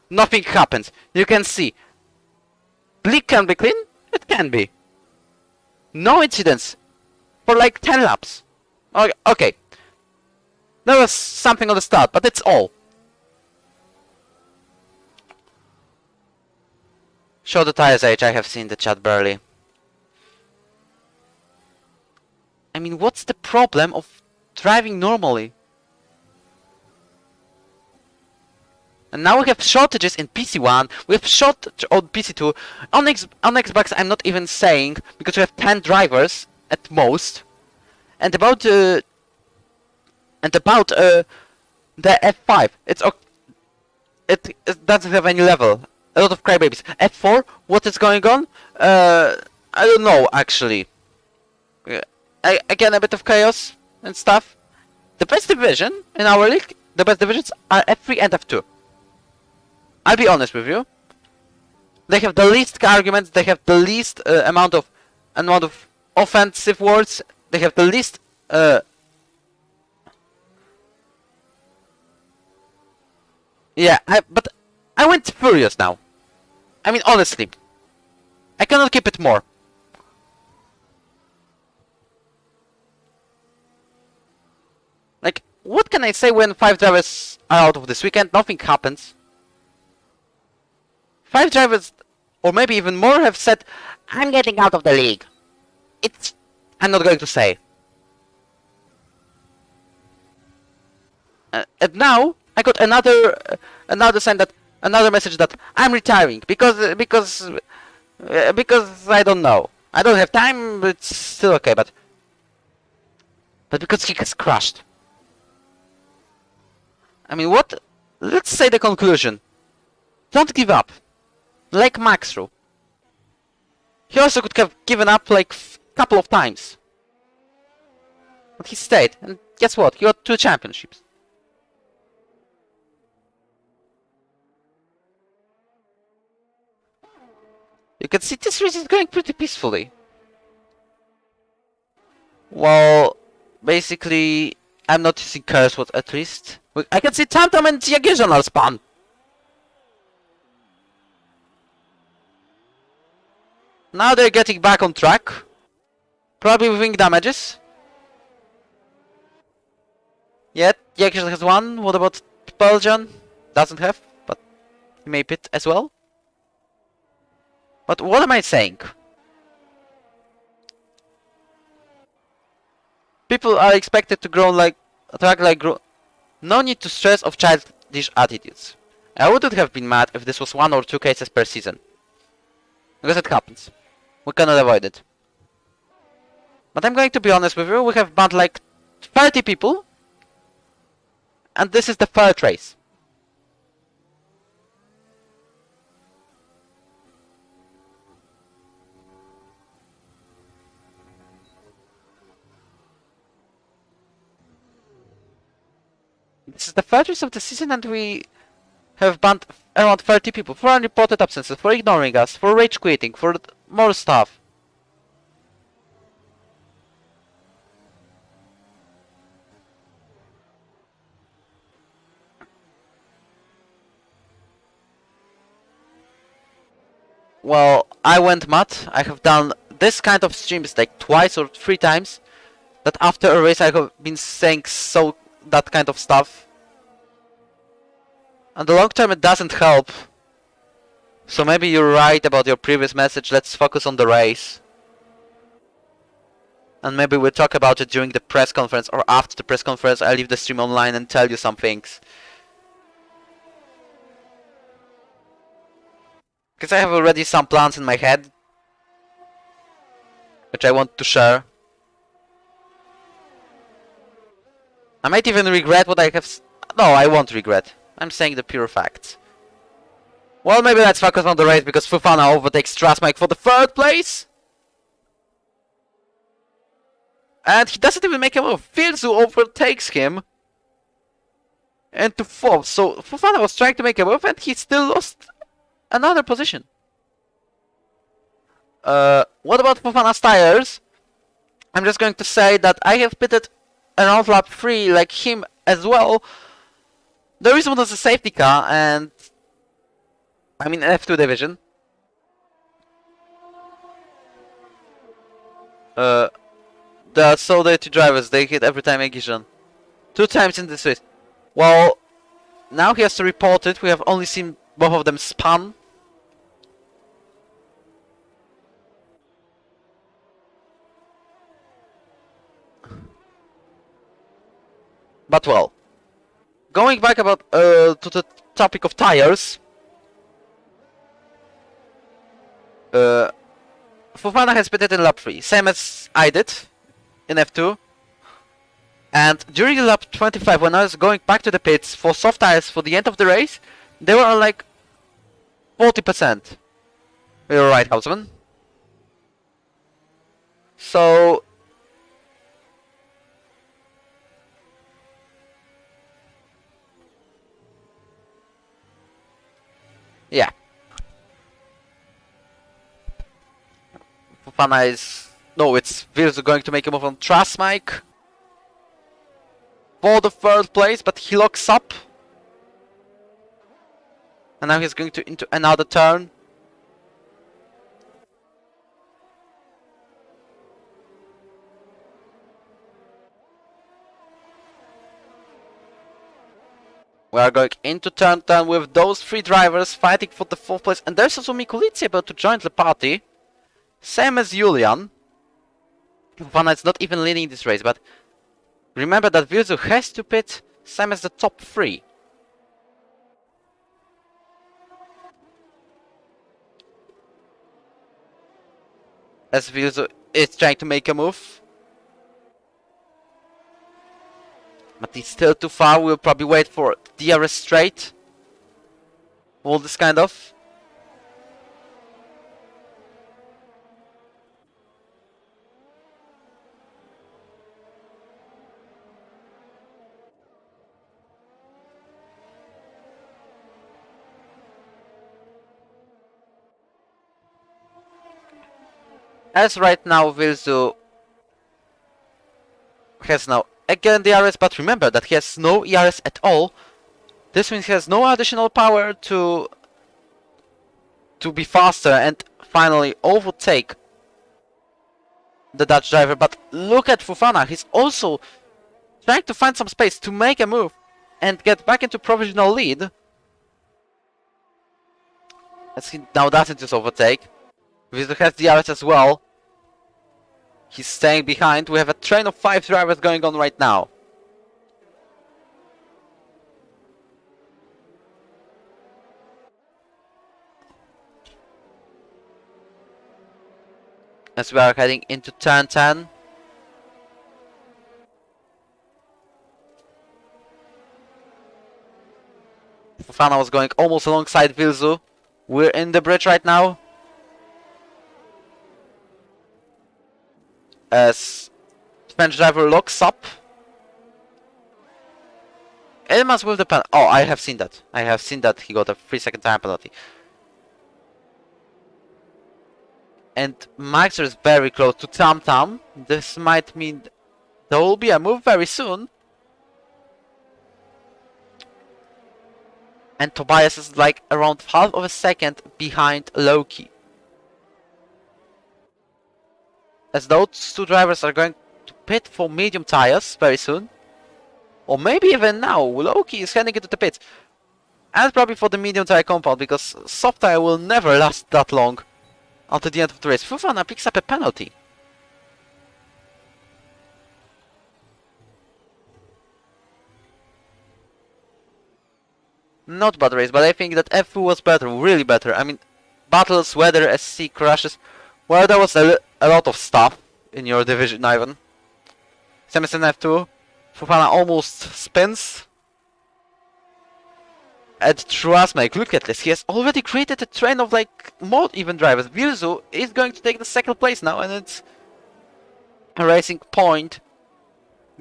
Nothing happens. You can see. League can be clean? It can be. No incidents for like 10 laps. Okay. There was something on the start, but it's all. Show the tires age, I have seen the chat barely. I mean, what's the problem of driving normally? And now we have shortages in PC1, we have shortage on PC2. On Xbox I'm not even saying, because we have 10 drivers at most. And about the F5, it doesn't have any level. A lot of crybabies. F4, what is going on? I don't know actually. Again, a bit of chaos and stuff. The best division in our league, the best divisions are F3 and F2. I'll be honest with you. They have the least arguments. They have the least amount of offensive words. They have the least. Yeah, but I went furious now. I mean, honestly, I cannot keep it more. Like, what can I say when 5 drivers are out of this weekend? Nothing happens. 5 drivers, or maybe even more, have said, I'm getting out of the league. I'm not going to say. And now I got another message that I'm retiring because I don't know. I don't have time. It's still okay, but because he has crashed. I mean, what? Let's say the conclusion. Don't give up. Like Maxru. He also could have given up like a couple of times. But he stayed, and guess what? He got 2 championships. You can see this race is going pretty peacefully. Well, basically, I'm not using curse word at least. I can see Tamtam and Jagirzon are spawn. Now they're getting back on track. Probably with wing damages. Yet, Jagirzon has 1. What about Belgian? Doesn't have, but he may pit as well. But what am I saying? People are expected to grow like no need to stress of childish attitudes. I wouldn't have been mad if this was 1 or 2 cases per season. Because it happens. We cannot avoid it. But I'm going to be honest with you, we have banned like 30 people. And this is the 3rd race. This is the 3rd race of the season, and we have banned around 30 people for unreported absences, for ignoring us, for rage quitting, for more stuff. Well, I went mad. I have done this kind of streams like twice or 3 times. That after a race I have been saying that kind of stuff. And the long term it doesn't help. So maybe you're right about your previous message. Let's focus on the race. And maybe we'll talk about it during the press conference or after the press conference. I'll leave the stream online and tell you some things. Because I have already some plans in my head. Which I want to share. I might even regret what I have... No, I won't regret. I'm saying the pure facts. Well, maybe let's focus on the race because Fofana overtakes Strasmike for the 3rd place. And he doesn't even make a move. Filzu overtakes him. And to 4th. So Fofana was trying to make a move and he still lost another position. What about Fofana's tires? I'm just going to say that I have pitted around lap 3 like him as well. The reason was a safety car and... I mean F2 division. There are so dirty drivers, they hit every time Egision. 2 times in this race. Well, now he has to report it, we have only seen both of them spun. But well, going back about to the topic of tires. Fofana has pitted in lap 3, same as I did in F2. And during lap 25, when I was going back to the pits for soft tires for the end of the race, they were on like 40%. You're right, Houseman. So... yeah. Fofana is... no, it's Vilzu going to make a move on Trasmike. For the 3rd place, but he locks up. And now he's going to into another turn. We are going into turn 10 with those 3 drivers fighting for the 4th place. And there's also Mikulici about to join the party. Same as Julian. Fofana is not even leading this race, but remember that Vilzu has to pit same as the top 3. As Vilzu is trying to make a move. But he's still too far, we'll probably wait for DRS straight. All this kind of. As right now Vilzu has now again DRS, but remember that he has no ERS at all. This means he has no additional power to be faster and finally overtake the Dutch driver. But look at Fofana, he's also trying to find some space to make a move and get back into provisional lead. As he now doesn't just overtake. Vilzu has DRS as well. He's staying behind. We have a train of 5 drivers going on right now. As we are heading into turn 10. Fofana was going almost alongside Vilzu. We're in the bridge right now. As French driver locks up. Elmas with the pen. Oh, I have seen that. I have seen that he got a 3-second time penalty. And Maxer is very close to Tam Tam. This might mean there will be a move very soon. And Tobias is like around half of a second behind Loki. as those two drivers are going to pit for medium tires very soon. Or maybe even now, Loki is heading into the pits. And probably for the medium tire compound, because soft tire will never last that long until the end of the race. Fofana picks up a penalty. Not bad race, but I think that F2 was better, really better. I mean, battles, weather, SC crashes. Well, there was a lot of stuff in your division, Ivan. Semison F2. Fofana almost spins. And Trasmek, look at this. He has already created a train of like more even drivers. Virzu is going to take the second place now, and it's a Racing Point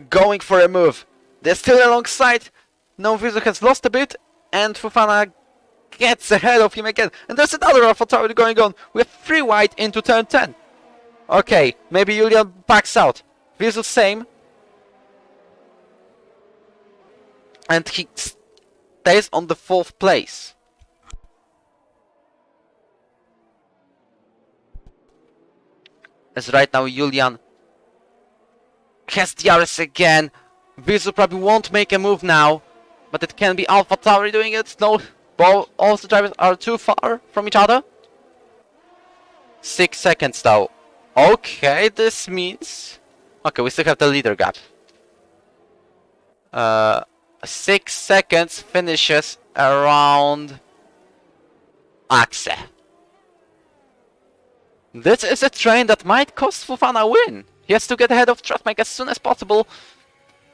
going for a move. They're still alongside. Now Virzu has lost a bit, and Fofana gets ahead of him again. And there's another AlphaTauri going on. We have 3 wide into turn 10. Okay, maybe Julian backs out. Virzu same. And he stays on the 4th place. As right now Julian has DRS again. Virzu probably won't make a move now. But it can be AlphaTauri doing it. No, both all the drivers are too far from each other. 6 seconds though. Okay, this means... Okay, we still have the leader gap. 6 seconds finishes around Axe. This is a train that might cost Fofana a win. He has to get ahead of Trasmek as soon as possible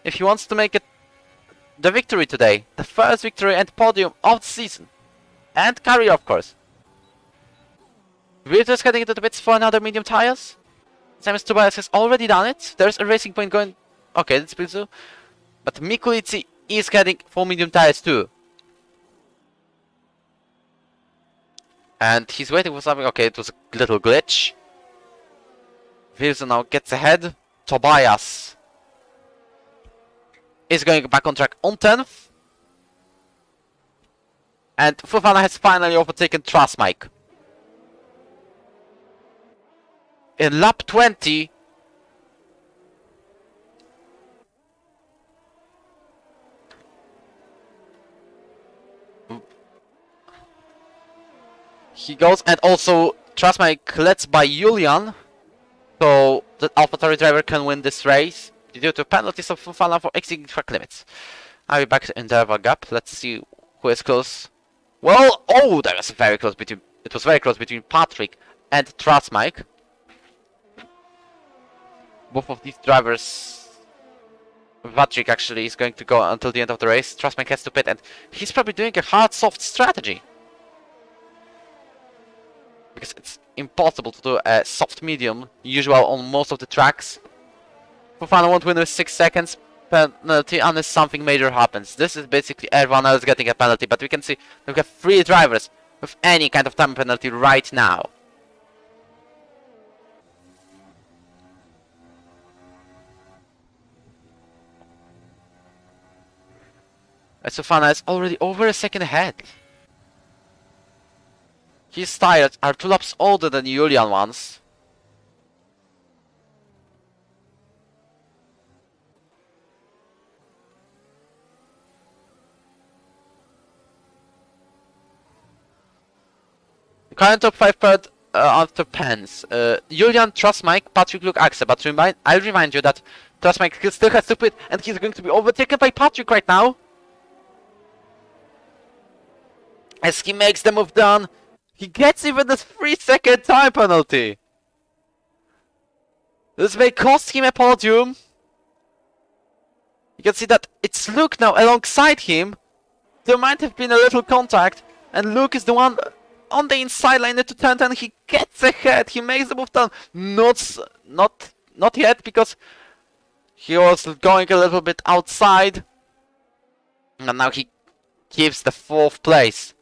if he wants to make it the victory today. The first victory and podium of the season. And career, of course. We're just heading into the pits for another medium tires. Samus Tobias has already done it. There's a Racing Point going... Okay, that's Virzu. But Mikulici is heading for medium tires too. And he's waiting for something. Okay, it was a little glitch. Virzu now gets ahead. Tobias is going back on track on 10th. And Fofana has finally overtaken Trasmek. In lap 20, he goes, and also Trasmek led by Julian, so the AlphaTauri driver can win this race due to penalties of Fofana for exceeding track limits. I'll be back to interval gap. Let's see who is close. Well, oh, that was very close between. It was very close between Patrick and Trasmek. Both of these drivers. Patrick actually is going to go until the end of the race. Trasmek has to pit, and he's probably doing a hard-soft strategy. Because it's impossible to do a soft-medium usual on most of the tracks. Fofana won't win with 6 seconds penalty unless something major happens. This is basically everyone else getting a penalty, but we can see we have 3 drivers with any kind of time penalty right now. Fofana is already over a second ahead. His tires are 2 laps older than Julian ones. The current top 5 paired after Pence. Julian, Trasmek, Patrick, Luke, Axe. But I'll remind you that Trasmek still has to pit, and he's going to be overtaken by Patrick right now. As he makes the move down, he gets even the 3-second time penalty. This may cost him a podium. You can see that it's Luke now alongside him. There might have been a little contact, and Luke is the one on the inside line into turn 10. He gets ahead. He makes the move down. Not yet, because he was going a little bit outside, and now he gives the 4th place.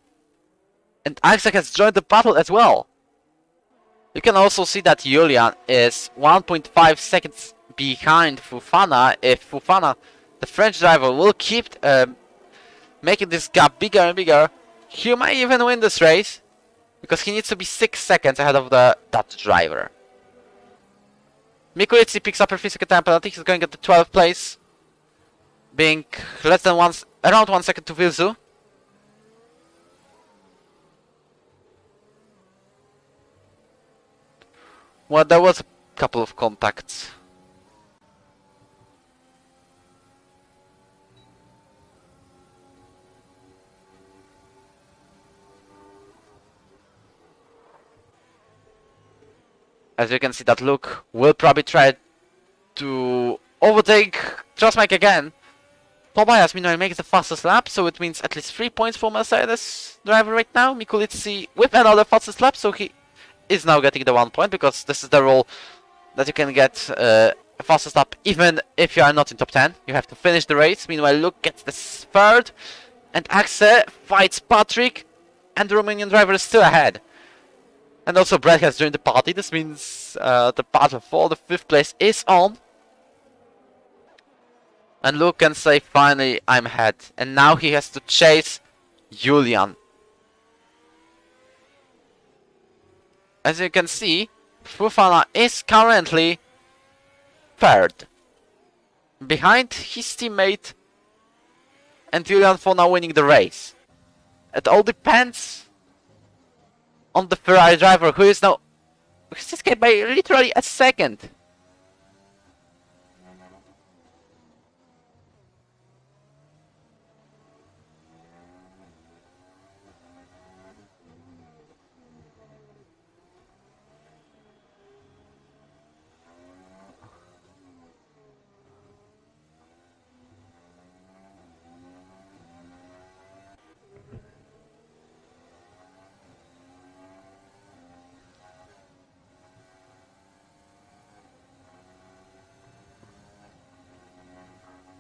And Isaac has joined the battle as well. You can also see that Julian is 1.5 seconds behind Fofana. If Fofana, the French driver, will keep making this gap bigger and bigger, he might even win this race, because he needs to be 6 seconds ahead of the Dutch driver. Mikulicki picks up her physical time penalty. He's going at the 12th place, being less than around 1 second to Vilzu. Well, there was a couple of contacts. As you can see, that Luke will probably try to overtake Trustmike again. Tobias, meanwhile, makes the fastest lap, so it means at least 3 points for Mercedes driver right now. Mikulicki with another fastest lap, so he is now getting the 1 point, because this is the rule that you can get a fastest lap even if you are not in top 10. You have to finish the race. Meanwhile, Luke gets the 3rd, and Axe fights Patrick, and the Romanian driver is still ahead. And also Brad has joined the party. This means the battle for the 5th place is on. And Luke can say, finally, I'm ahead. And now he has to chase Julian. As you can see, Fofana is currently 3rd. Behind his teammate and Julian for now winning the race. It all depends on the Ferrari driver, who is now escaped by literally a second.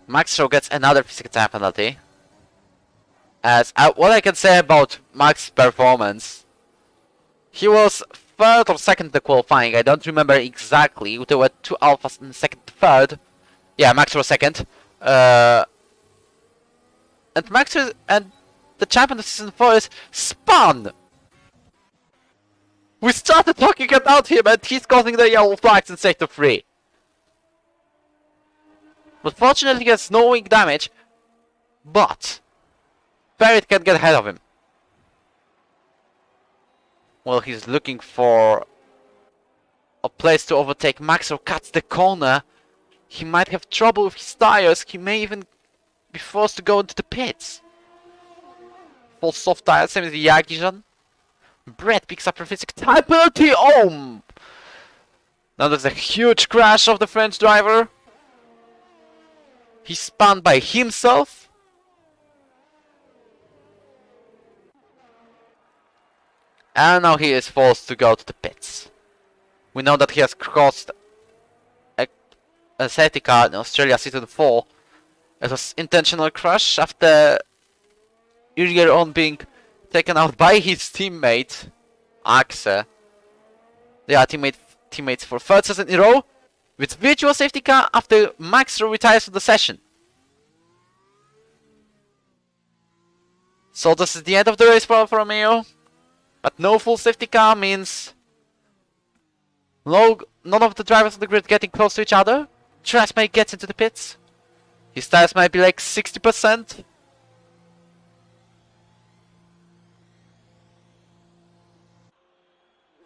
Max Show gets another physical time penalty. As what I can say about Max's performance, he was 3rd or 2nd in the qualifying. I don't remember exactly. There were 2 alphas in 2nd and 3rd. Yeah, Max was 2nd. And Max and the champion of season 4 is Spun. We started talking about him, and he's causing the yellow flags in sector 3. But fortunately he has no wing damage, but Barrett can get ahead of him. Well, he's looking for a place to overtake. Maxo cuts the corner. He might have trouble with his tires. He may even be forced to go into the pits. Full soft tires, same as the Yagijan. Brett picks up a physical time penalty. Oh! Now there's a huge crash of the French driver. He spun by himself. And now he is forced to go to the pits. We know that he has crossed a safety car in Australia Season 4. It was intentional crash after earlier on being taken out by his teammate, Axe. They are teammates for 3rd season in a row. With virtual safety car after Max retires from the session. So this is the end of the race for Romeo. But no full safety car means none of the drivers on the grid getting close to each other. Trustmike gets into the pits. His tires might be like 60%.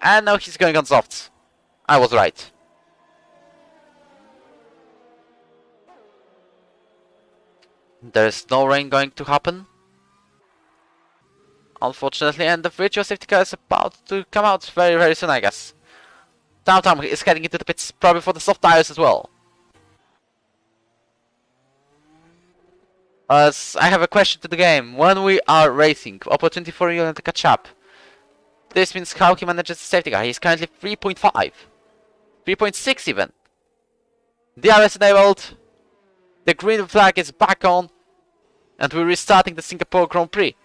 And now he's going on softs. I was right. There is no rain going to happen, unfortunately, and the virtual safety car is about to come out very, very soon, I guess. Tom is heading into the pits, probably for the soft tires as well. As I have a question to the game. When we are racing, opportunity for you to catch up. This means how he manages the safety car. He's currently 3.5. 3.6 even. DRS enabled. The green flag is back on. And we're restarting the Singapore Grand Prix.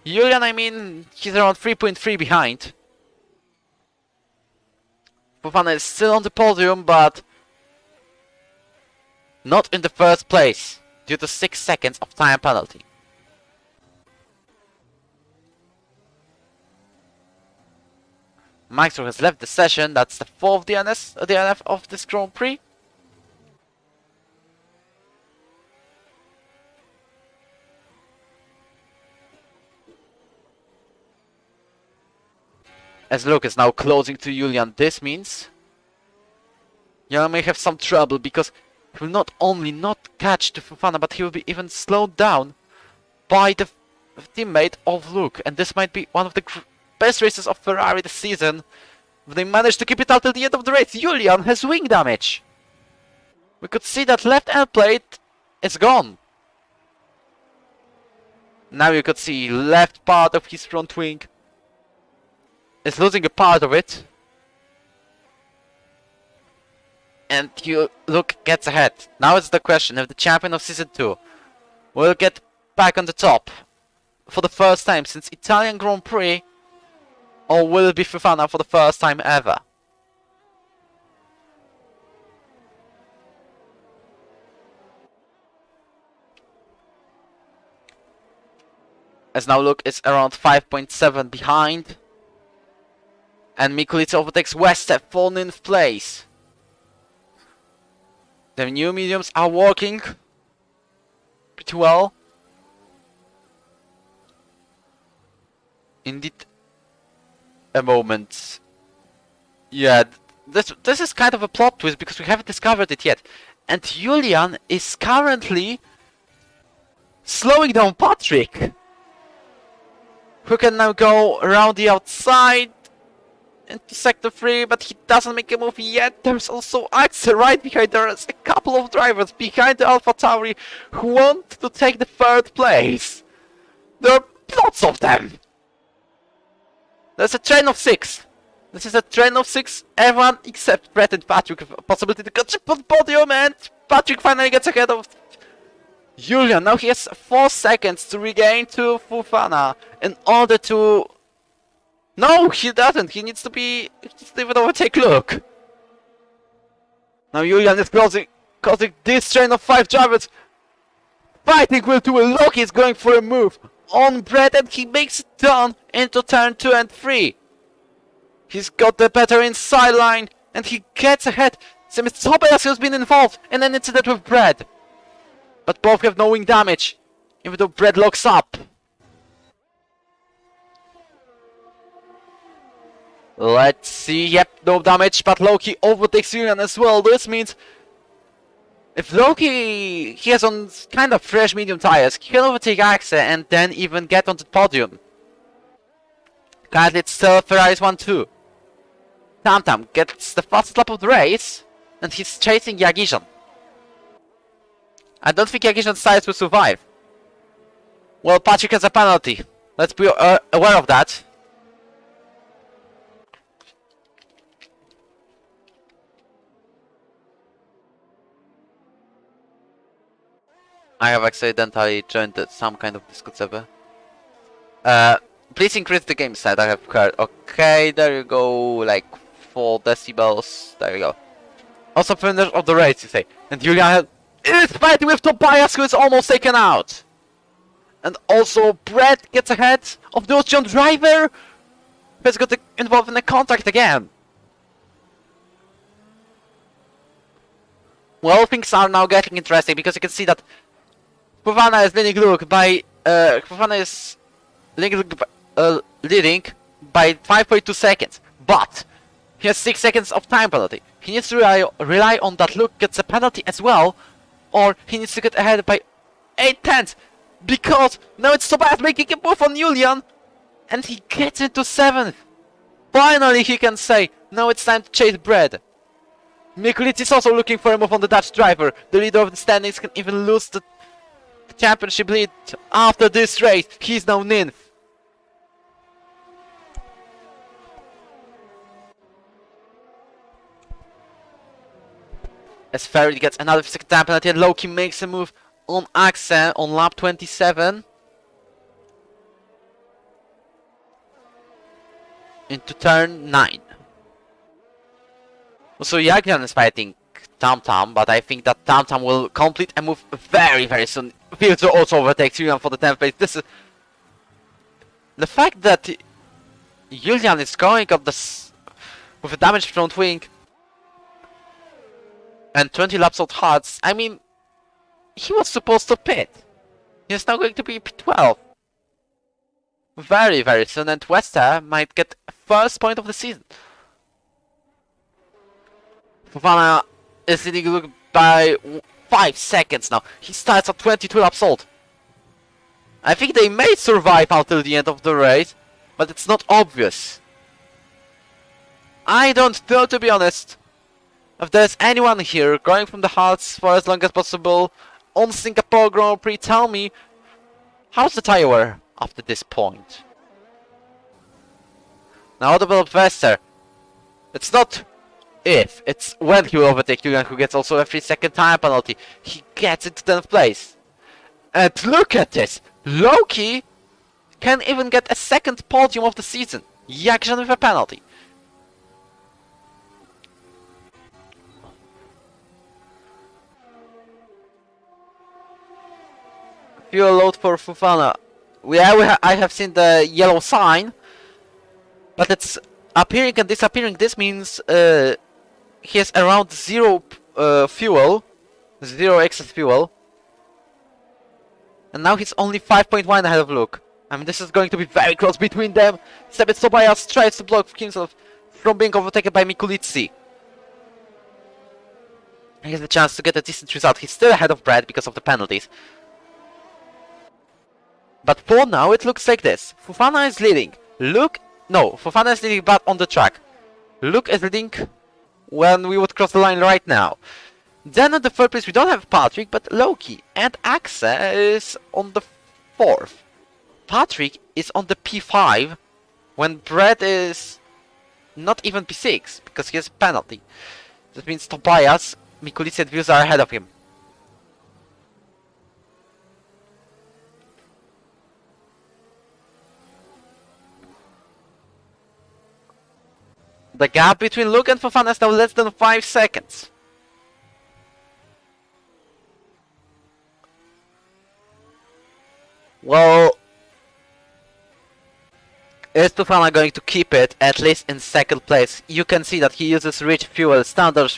Julian, I mean, he's around 3.3 behind. Fofana is still on the podium, but not in the 1st place due to 6 seconds of time penalty. Maxwell has left the session. That's the 4th DNF of this Grand Prix. As Luke is now closing to Julian, this means Julian may have some trouble because he will not only not catch the Fofana, but he will be even slowed down by the teammate of Luke. And this might be one of the best races of Ferrari this season. They managed to keep it out till the end of the race. Julian has wing damage. We could see that left end plate is gone. Now you could see left part of his front wing is losing a part of it. And Luke gets ahead. Now it's the question if the champion of Season 2 will get back on the top for the first time since Italian Grand Prix, or will it be Fofana for the first time ever? As now Luke is around 5.7 behind. And Mikulic overtakes Wester for 9th place. The new mediums are working pretty well. Indeed, a moment. Yeah, this is kind of a plot twist because we haven't discovered it yet. And Julian is currently slowing down Patrick, who can now go around the outside into sector 3, but he doesn't make a move yet. There's also Axel right behind. There's a couple of drivers behind the AlphaTauri who want to take the 3rd place. There are lots of them. There's a train of 6. This is a train of 6. Everyone except Brett and Patrick have a possibility to catch up on the podium, and Patrick finally gets ahead of Julian. Now he has 4 seconds to regain to Fofana in order to... No, he doesn't. He needs to even overtake Luke. Now Julian is causing this train of 5 drivers fighting will to a Luke. He's going for a move on Brett, and he makes it down into turn 2 and 3. He's got the better inside line, and he gets ahead. Tobias has been involved in an incident with Brett, but both have no wing damage, even though Brett locks up. Let's see, yep, no damage, but Loki overtakes Julian as well. This means if Loki, he has on kind of fresh medium tires, he can overtake Axe and then even get onto the podium. Currently it's still Ferrari's 1-2. Tam gets the fastest lap of the race, and he's chasing Yagishan. I don't think Yagishan's tires will survive. Well, Patrick has a penalty. Let's be aware of that. I have accidentally joined some kind of Discord server. Please increase the game set, I have heard. Okay, there you go, like 4 decibels. There you go. Also finish of the race, you say. And Julian is fighting with Tobias, who is almost taken out. And also Brett gets ahead of the Austrian driver, who has got involved in a contact again. Well, things are now getting interesting because you can see that Fofana is leading Luke by leading by 5.2 seconds, but he has 6 seconds of time penalty. He needs to rely on that Luke gets a penalty as well, or he needs to get ahead by 8 tenths, because now it's Tobias making a move on Julian, and he gets into 7th. Finally he can say, now it's time to chase Brett. Mikulic is also looking for a move on the Dutch driver. The leader of the standings can even lose the championship lead after this race. He's now 9th. As Ferry gets another 2nd time penalty, and Loki makes a move on Axel on lap 27 into turn 9. Also, Jaglan is fighting Tam, but I think that Tam will complete a move very soon. Fields also overtakes Julian for the 10th place. This is the fact that Julian is going on the with a damaged front wing and 20 laps old hearts, I mean, he was supposed to pit. He's now going to be P12. Very, very soon, and Wester might get first point of the season. Fofana is leading Luke by 5 seconds now. He starts at 22 laps old. I think they may survive until the end of the race, but it's not obvious. I don't know, to be honest, if there's anyone here going from the hearts for as long as possible on Singapore Grand Prix. Tell me, how's the tire wear after this point? Now, double Vester. It's not if, it's when he will overtake Julian, who gets also a 3-second time penalty. He gets into 10th place. And look at this! Loki can even get a second podium of the season. Yakshan with a penalty. Fuel load for Fofana. I have seen the yellow sign, but it's appearing and disappearing. This means he has around zero fuel, zero excess fuel, and now he's only 5.1 ahead of Luke. I mean, this is going to be very close between them. Sebet Sobayas tries to block himself from being overtaken by Mikulitsi. He has the chance to get a decent result. He's still ahead of Brad because of the penalties. But for now, it looks like this. Fofana is leading. Fofana is leading but on the track. Luke is leading when we would cross the line right now. Then on the third place, we don't have Patrick, but Loki. And Axe is on the fourth. Patrick is on the P5, when Brett is not even P6, because he has a penalty. That means Tobias, Mikulitsi and Views are ahead of him. The gap between Luke and Fofana is now less than 5 seconds. Well, is Fofana going to keep it at least in second place? You can see that he uses rich fuel, standard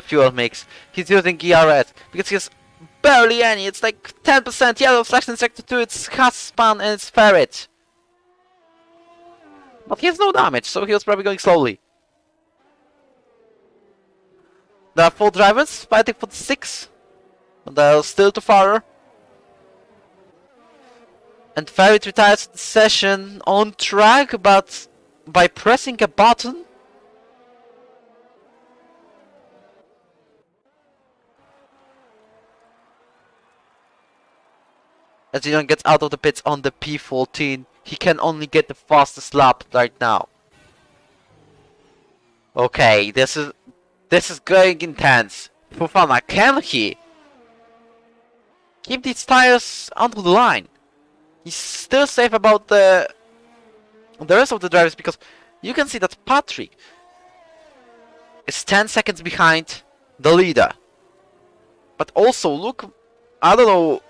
fuel mix. He's using ERS because he has barely any. It's like 10% yellow slash in sector 2, it's Haspan and it's Ferret. But he has no damage, so he was probably going slowly. There are 4 drivers fighting for the 6. They're still too far. And Ferret retires the session on track, but by pressing a button. As Zion gets out of the pits on the P14, he can only get the fastest lap right now. Okay, this is going intense. Fofana, can he keep these tires onto the line? He's still safe about the rest of the drivers, because you can see that Patrick is 10 seconds behind the leader. But also, look, I don't know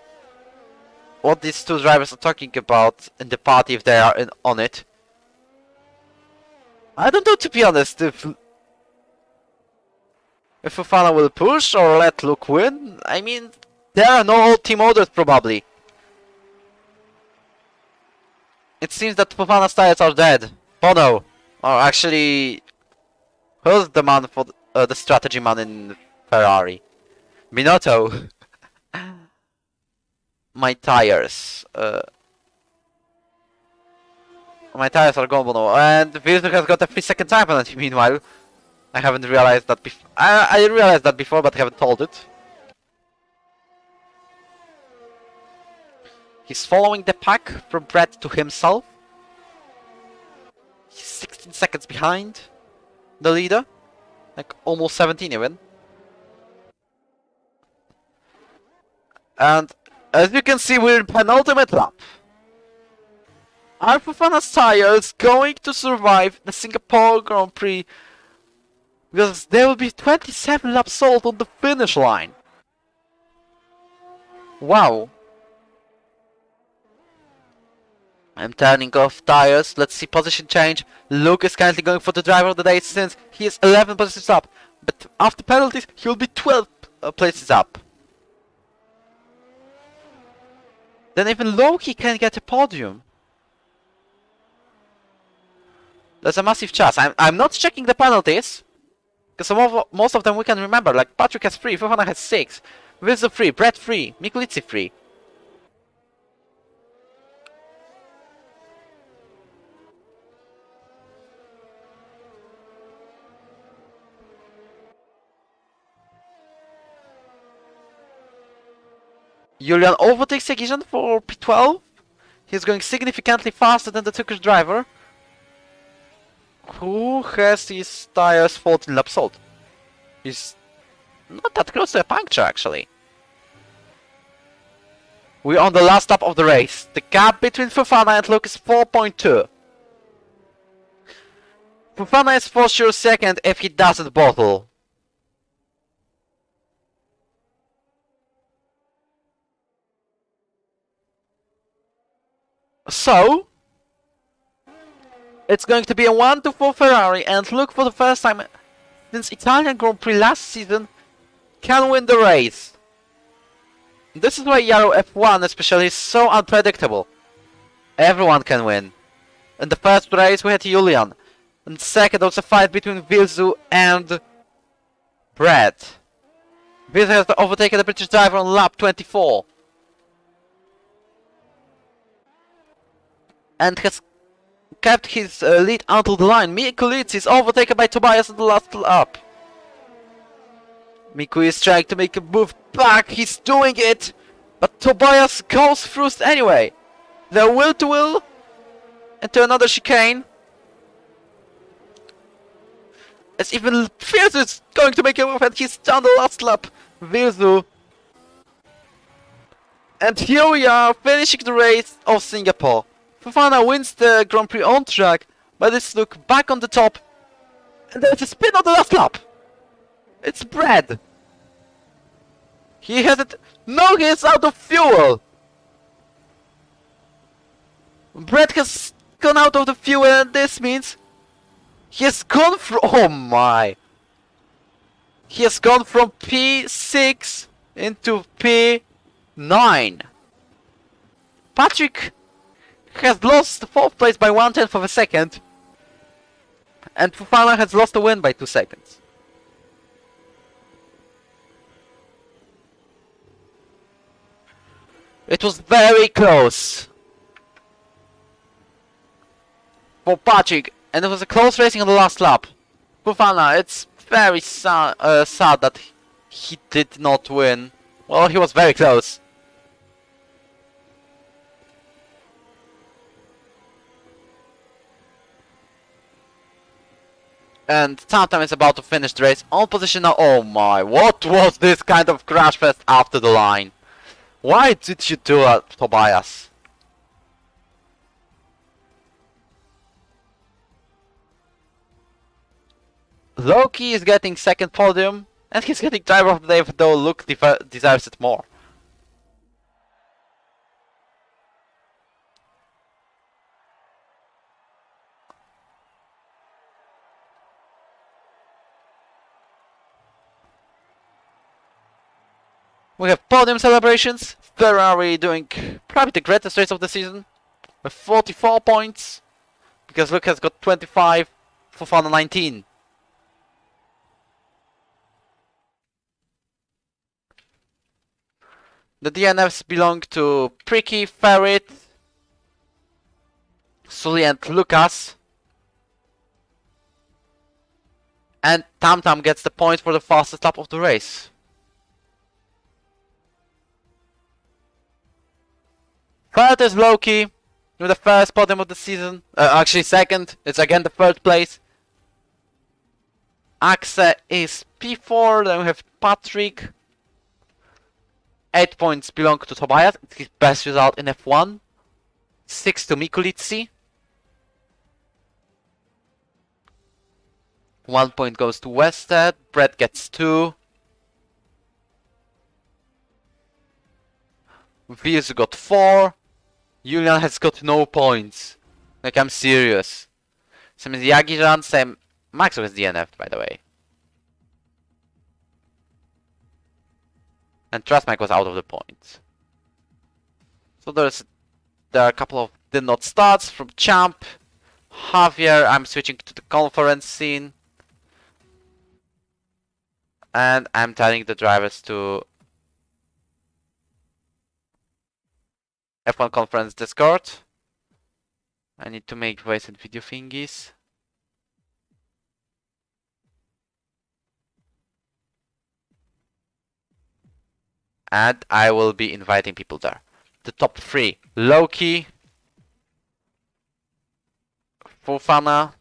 what these 2 drivers are talking about in the party, if they are on it. I don't know, to be honest, if Fofana will push or let Luke win. I mean, there are no old team orders probably. It seems that Fofana's tires are dead. Bono. Or actually, who's the man for the strategy man in Ferrari? Binotto. My tires. My tires are gone, Bono. And Villeneuve has got a 3-second time penalty meanwhile. I haven't realized that before. I realized that before, but haven't told it. He's following the pack from Brett to himself. He's 16 seconds behind the leader. Like almost 17 even. And as you can see, we're in penultimate lap. Are Fofana's tires going to survive the Singapore Grand Prix? Because there will be 27 laps sold on the finish line. Wow. I'm turning off tires. Let's see position change. Luke is currently going for the driver of the day since he is 11 positions up. But after penalties, he will be 12 places up. Then even Loki can get a podium. There's a massive chance. I'm not checking the penalties. Because most of them we can remember. Like Patrick has 3, Fofana has 6. Wilson 3, Brett 3, Mikulicki 3. Julian overtakes Segizan for P12. He's going significantly faster than the Turkish driver, who has his tires 14 laps old. He's not that close to a puncture, actually. We're on the last lap of the race. The gap between Fofana and Luke is 4.2. Fofana is for sure second if he doesn't bottle. So, it's going to be a 1-4 Ferrari, and Luke, for the first time since Italian Grand Prix last season, can win the race. This is why Yaro F1 especially is so unpredictable. Everyone can win. In the first race we had Julian. And second was a fight between Vilzu and Brett. Vilzu has overtaken the British driver on lap 24. And has kept his lead until the line. Mikulicki is overtaken by Tobias in the last lap. Miku is trying to make a move back. He's doing it. But Tobias goes through anyway. They're will to will into another chicane. As even Vilzu is going to make a move, and he's done the last lap. Vilzu. And here we are, finishing the race of Singapore. Fofana wins the Grand Prix on track, but it's Luke back on the top. And there's a spin on the last lap. It's Brad. He has it. No, he is out of fuel. Brad has gone out of the fuel, and this means he has gone from. Oh my! He has gone from P6 into P9. Patrick has lost 4th place by 1/10 of a second, and Fofana has lost the win by 2 seconds. It was very close for Patrick, and it was a close racing on the last lap. Fofana, it's very sad that he did not win. Well, he was very close. And Tantam is about to finish the race on position now. Oh my, what was this kind of crash fest after the line? Why did you do that, Tobias? Loki is getting second podium, and he's getting driver of the day, though Luke deserves it more. We have podium celebrations. Ferrari doing probably the greatest race of the season with 44 points, because Luke has got 25, Fofana 19. The DNFs belong to Pricky, Ferret, Sully and Lucas. And Tamtam gets the point for the fastest lap of the race. Third is Loki with the first podium of the season. Actually second. It's again the third place. Axe is P4. Then we have Patrick. 8 points belong to Tobias. It's his best result in F1. 6 to Mikulicki. 1 point goes to Wested. Brett gets 2. Vilzu got 4. Julian has got no points. Like, I'm serious. Same as Yagiran, same. Maxo has DNF, by the way. And Trustmike was out of the points. So there are a couple of did not starts from Champ. Javier, I'm switching to the conference scene. And I'm telling the drivers to F1 conference Discord. I need to make voice and video thingies. And I will be inviting people there. The top 3. Loki, Fofana,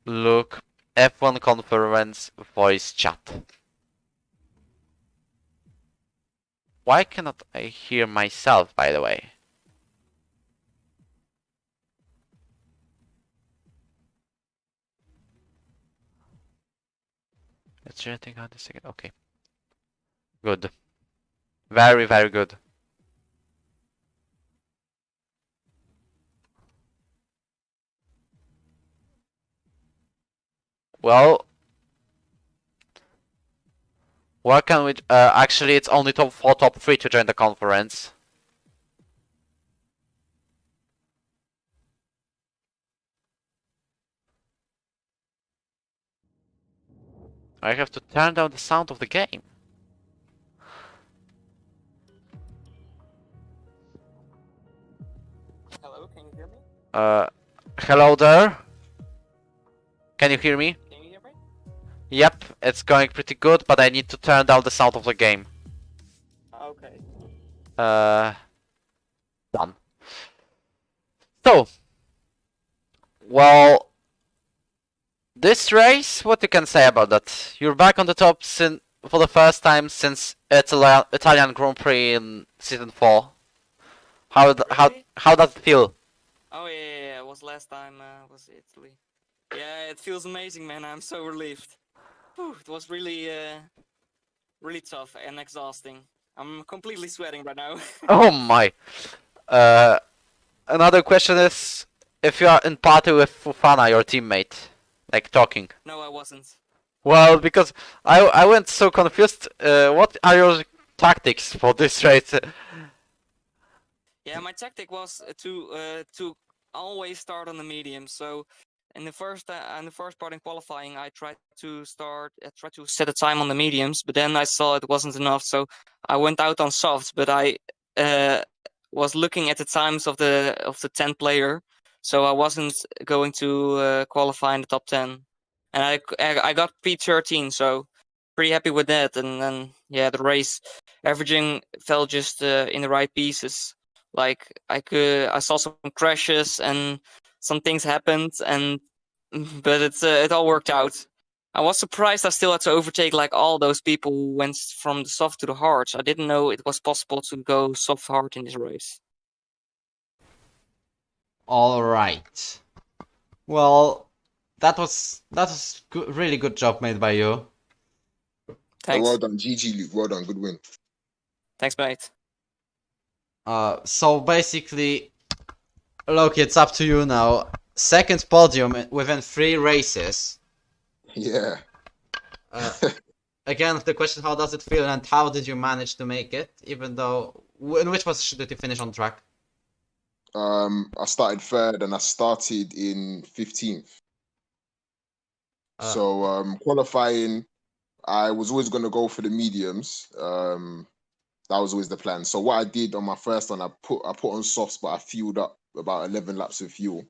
Luke, F1 conference, voice chat. Why cannot I hear myself, by the way? Let's try to out a second. Okay. Good. Very, very good. Well, what can we? Actually, it's only top 4, top 3 to join the conference. I have to turn down the sound of the game. Hello, can you hear me? Hello there. Can you hear me? Can you hear me? Yep, it's going pretty good, but I need to turn down the sound of the game. Okay. Done. So, well, this race, what you can say about that? You're back on the top for the first time since Italian Grand Prix in season 4. How does it feel? Oh yeah, it was last time was Italy. Yeah, it feels amazing, man. I'm so relieved. Whew, it was really really tough and exhausting. I'm completely sweating right now. Oh my. Another question is if you are in party with Fofana, your teammate, like talking. No, I wasn't. Well, because I went so confused. What are your tactics for this race? Yeah, my tactic was to always start on the medium. So in the first part in qualifying, I tried to set a time on the mediums, but then I saw it wasn't enough, so I went out on softs. But I was looking at the times of the 10th player, so I wasn't going to qualify in the top 10, and I got P13, so pretty happy with that. And then yeah, the race averaging fell just in the right pieces. Like I saw some crashes and some things happened, and but it all worked out. I was surprised I still had to overtake like all those people who went from the soft to the hard. I didn't know it was possible to go soft hard in this race. All right. Well, that was good, really good job made by you. Thanks. Well done, GG Luke. Well done, good win. Thanks, mate. So basically, look, it's up to you now. Second podium within 3 races. Yeah. Again, the question: how does it feel, and how did you manage to make it? Even though, in which position did you finish on track? I started 3rd and I started in 15th. So qualifying, I was always going to go for the mediums. That was always the plan. So what I did on my first one, I put on softs, but I fueled up about 11 laps of fuel.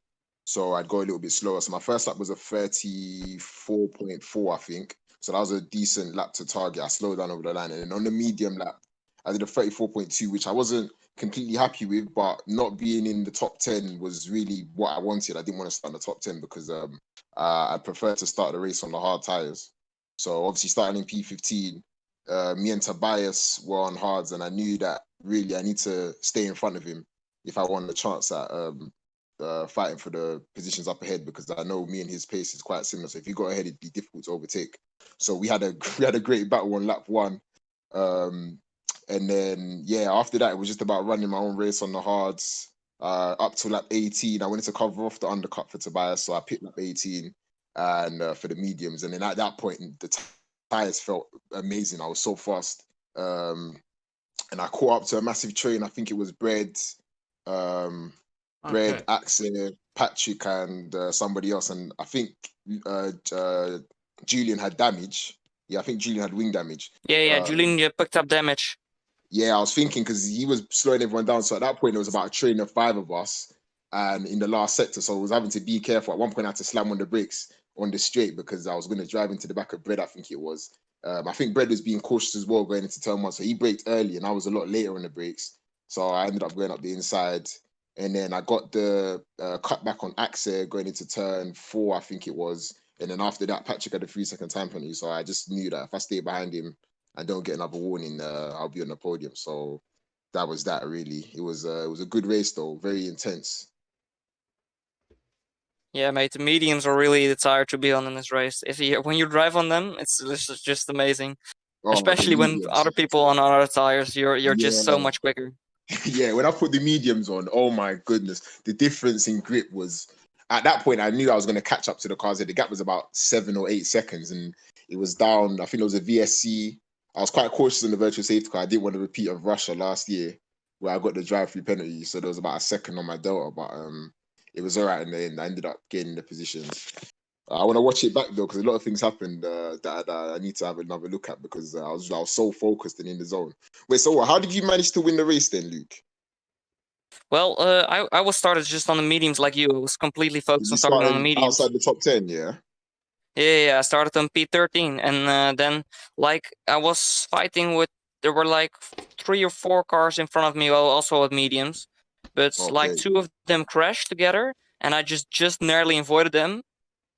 So I'd go a little bit slower. So my first lap was a 34.4, I think. So that was a decent lap to target. I slowed down over the line. And then on the medium lap, I did a 34.2, which I wasn't completely happy with, but not being in the top 10 was really what I wanted. I didn't want to start in the top 10 because I prefer to start the race on the hard tires. So obviously starting in P15, me and Tobias were on hards, and I knew that really I need to stay in front of him if I want a chance at fighting for the positions up ahead, because I know me and his pace is quite similar. So if he got ahead, it'd be difficult to overtake. So we had a great battle on lap 1. And then yeah, after that it was just about running my own race on the hards. up to lap 18. I wanted to cover off the undercut for Tobias, so I picked lap 18 and for the mediums. And then at that point, the tires felt amazing. I was so fast. And I caught up to a massive train. I think it was Bread, Okay. Axel, Patrick, and somebody else. And I think Julian had damage. Yeah, I think Julian had wing damage. Yeah, Julian picked up damage. Yeah, I was thinking because he was slowing everyone down. So at that point, there was about a train of 5 of us, and in the last sector, so I was having to be careful. At one point, I had to slam on the brakes on the straight because I was going to drive into the back of Bread. I think it was. I think Bread was being cautious as well going into turn 1, so he braked early, and I was a lot later on the brakes. So I ended up going up the inside, and then I got the cut back on Axe going into turn 4, I think it was. And then after that, Patrick had a 3-second time penalty, so I just knew that if I stay behind him and don't get another warning, I'll be on the podium. So that was that. Really, it was a good race though, very intense. Yeah, mate, the mediums are really the tire to be on in this race. When you drive on them, it's just amazing. Oh, Especially when mediums. other people on other tires, you're just so Yeah. much quicker. Yeah, when I put the mediums on, oh my goodness, the difference in grip was. At that point, I knew I was going to catch up to the cars. The gap was about 7 or 8 seconds, and it was down. I think it was a VSC. I was quite cautious on the virtual safety car. I didn't want to repeat of Russia last year, where I got the drive-through penalty. So there was about a second on my delta, but it was all right in the end. I ended up gaining the position. I want to watch it back though, because a lot of things happened that I need to have another look at because I was so focused and in the zone. Wait, so how did you manage to win the race then, Luke? Well, I was started just on the mediums like you. I was completely focused You on starting on the started mediums. outside the top 10, yeah? Yeah, I started on P13, and then like I was fighting with. There were like 3 or 4 cars in front of me, also with mediums, but like Okay. 2 of them crashed together, and I just narrowly avoided them,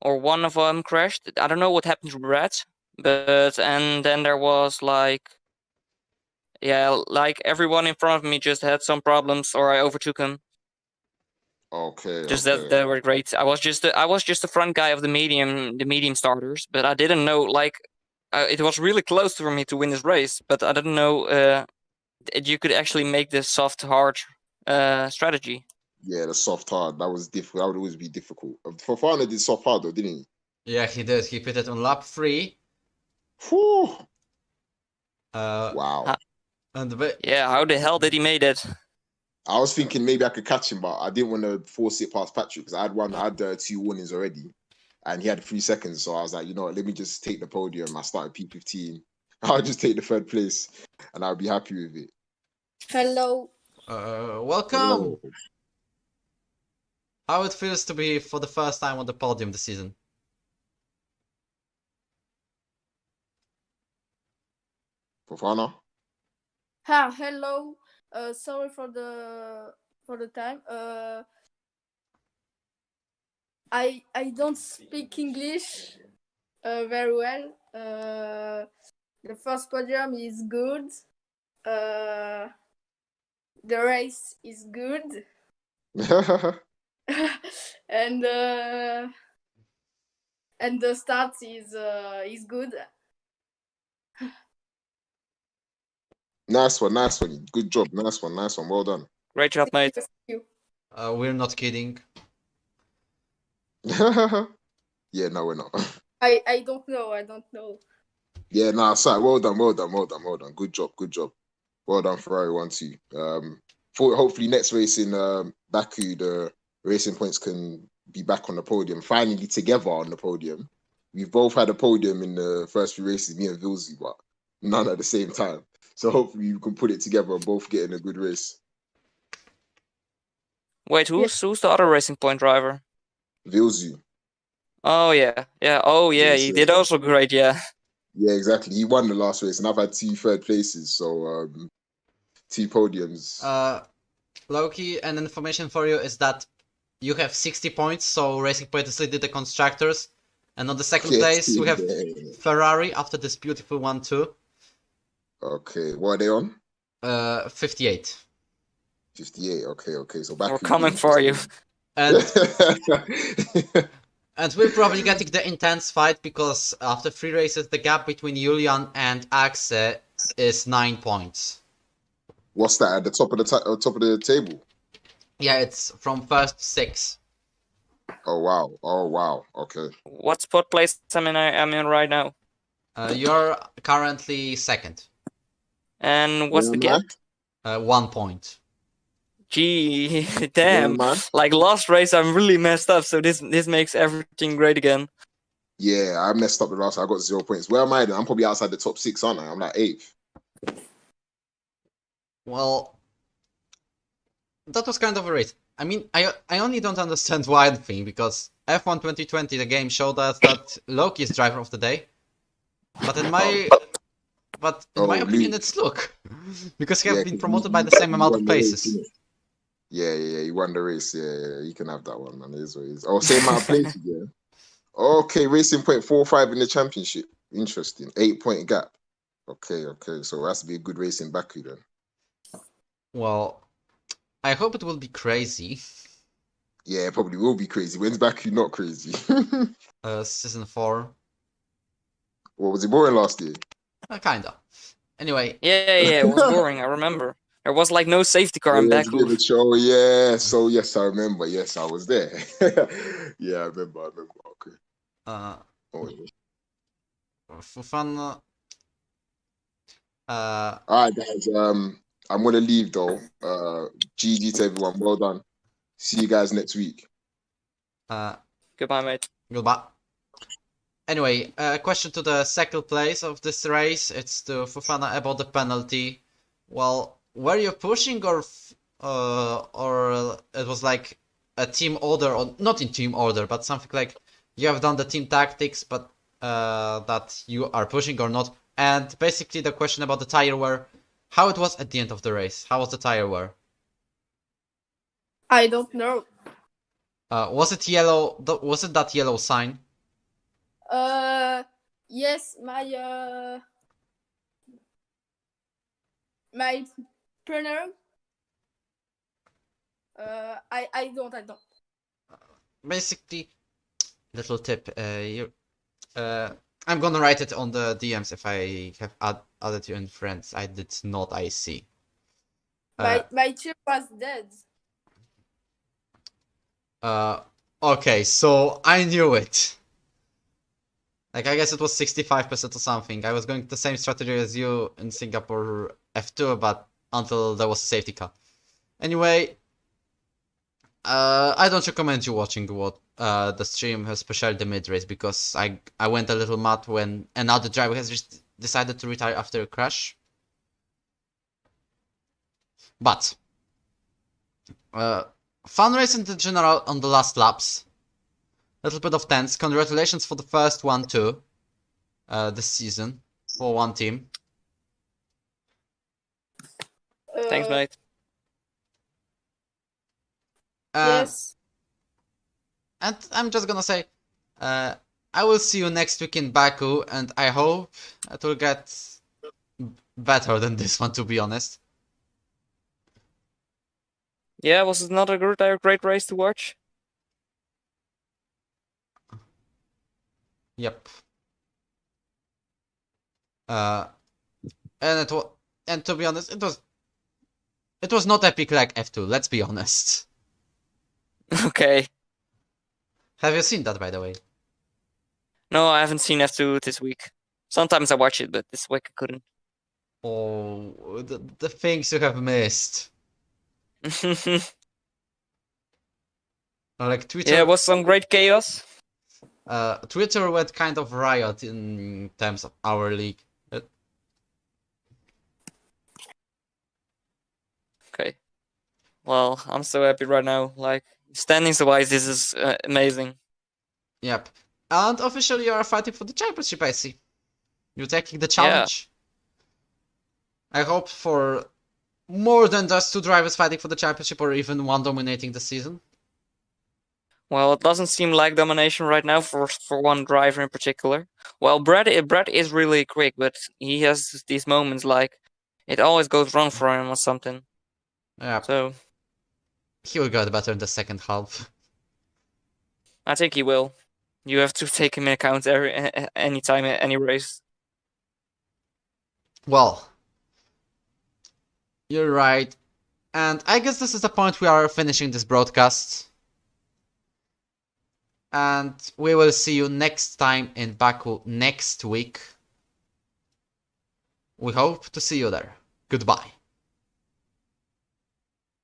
or one of them crashed. I don't know what happened to Brad, but and then there was like, yeah, like everyone in front of me just had some problems, or I overtook him. Okay. Just Okay. that they were great. I was just the front guy of the medium starters, but I didn't know like it was really close for me to win this race, but I didn't know you could actually make this soft hard strategy. Yeah, the soft hard. That was difficult. That would always be difficult. Fofana did soft hard though, didn't he? Yeah, he did. He put it on lap 3. Whew. Uh, Wow. and Yeah, how the hell did he made it? I was thinking maybe I could catch him, but I didn't want to force it past Patrick because I had 2 warnings already, and he had 3 seconds. So I was like, you know what, let me just take the podium. I started P15. I'll just take the 3rd place, and I'll be happy with it. Hello. welcome. How it feels to be for the first time on the podium this season? Fofana. Hello. Sorry for the time. I don't speak English very well. The first podium is good. The race is good. and the start is good. Nice one. Good job. Nice one. Well done. Great job, mate. Thank you. We're not kidding. Yeah, no, we're not. I don't know. Yeah, nah, sorry. Well done. Good job. Well done, Ferrari 1-2. Hopefully next race in Baku, the Racing Points can be back on the podium, finally together on the podium. We've both had a podium in the first few races, me and Vilsey, but none at the same time. So hopefully we can put it together and both get in a good race. Wait, who's the other Racing Point driver? Vilsey. Oh yeah. Oh yeah, Yes, he did also great. Yeah. Yeah, exactly. He won the last race, and I've had 2 3rd places, so 2 podiums. Loki, an information for you is that you have 60 points, so Racing Point is leading the constructors. And on the second place, we have Ferrari after this beautiful 1-2. Okay, what are they on? 58. 58. Okay. So back. We're coming for you. And and we're probably getting the intense fight because after 3 races, the gap between Julian and Axe is 9 points. What's that at the top of the table? Yeah, it's from first to sixth. Oh wow. Okay. What spot place I'm in right now? You're currently second. And what's Yeah, the man. gap? 1 point. Gee, Yeah, damn. man. Like last race, I'm really messed up. So this makes everything great again. Yeah, I messed up the last. I got 0 points. Where am I then? I'm probably outside the top 6, aren't I? I'm like 8th. Well, that was kind of a race. I mean, I only don't understand one thing, because F1 2020, the game, showed us that Loki is driver of the day. But in my opinion, Luke. it's Luke. Because he Yeah, has been 'cause promoted by the same he amount won of the race, places. didn't he? Yeah. He won the race. Yeah. You can have that one, man. It is what it is. Oh, same amount of places, yeah. Okay, racing point 4-5 in the championship. Interesting. 8-point gap. Okay. So it has to be a good race in Baku then. Well, I hope it will be crazy. Yeah, it probably will be crazy. When's Baku not crazy? Season 4. What was it boring last year? Kinda. Anyway, Yeah, it was boring. I remember. There was like no safety car Oh, in yeah, to Baku. give a show. Yeah. So yes, I remember. Yes, I was there. Yeah, I remember. Okay. uh, Oh, yeah. for fun, All right, guys. I'm gonna leave though. GG to everyone. Well done. See you guys next week. Goodbye, mate. goodbye. Anyway, question to the second place of this race. It's to Fofana about the penalty. Well, were you pushing, or it was like a team order, or not in team order, but something like you have done the team tactics, but that you are pushing or not? And basically the question about the tire wear, how it was at the end of the race? How was the tire wear? I don't know. Was it yellow? Was it that yellow sign? Yes, my partner. I don't. Basically, little tip. I'm gonna write it on the DMs if I have added you in friends. I did not. I see. My chip was dead. Okay, so I knew it. Like, I guess it was 65% or something. I was going the same strategy as you in Singapore F2, but until there was a safety car. Anyway, I don't recommend you watching the stream, especially the mid race, because I went a little mad when another driver has just decided to retire after a crash. But fun race in general on the last laps. Little bit of tense. Congratulations for the first one too. This season for one team. Thanks, mate. Yes. And I'm just gonna say, I will see you next week in Baku, and I hope it will get better than this one, to be honest. Yeah, was it not a great race to watch? Yep. And to be honest, it was not epic like F2. Let's be honest. Okay. Have you seen that, by the way? No, I haven't seen F2 this week. Sometimes I watch it, but this week I couldn't. Oh, the things you have missed. Like Twitter. Yeah, it was some great chaos. Twitter went kind of riot in terms of our league. Okay. Well, I'm so happy right now. Like, standings wise, this is amazing. Yep. And officially you are fighting for the championship, I see. You're taking the challenge. Yeah. I hope for more than just two drivers fighting for the championship, or even one dominating the season. Well, it doesn't seem like domination right now for one driver in particular. Well, Brad is really quick, but he has these moments like it always goes wrong for him or something. Yeah. So he will get better in the second half. I think he will. You have to take him in account any time, any race. Well, you're right. And I guess this is the point we are finishing this broadcast. And we will see you next time in Baku next week. We hope to see you there. Goodbye.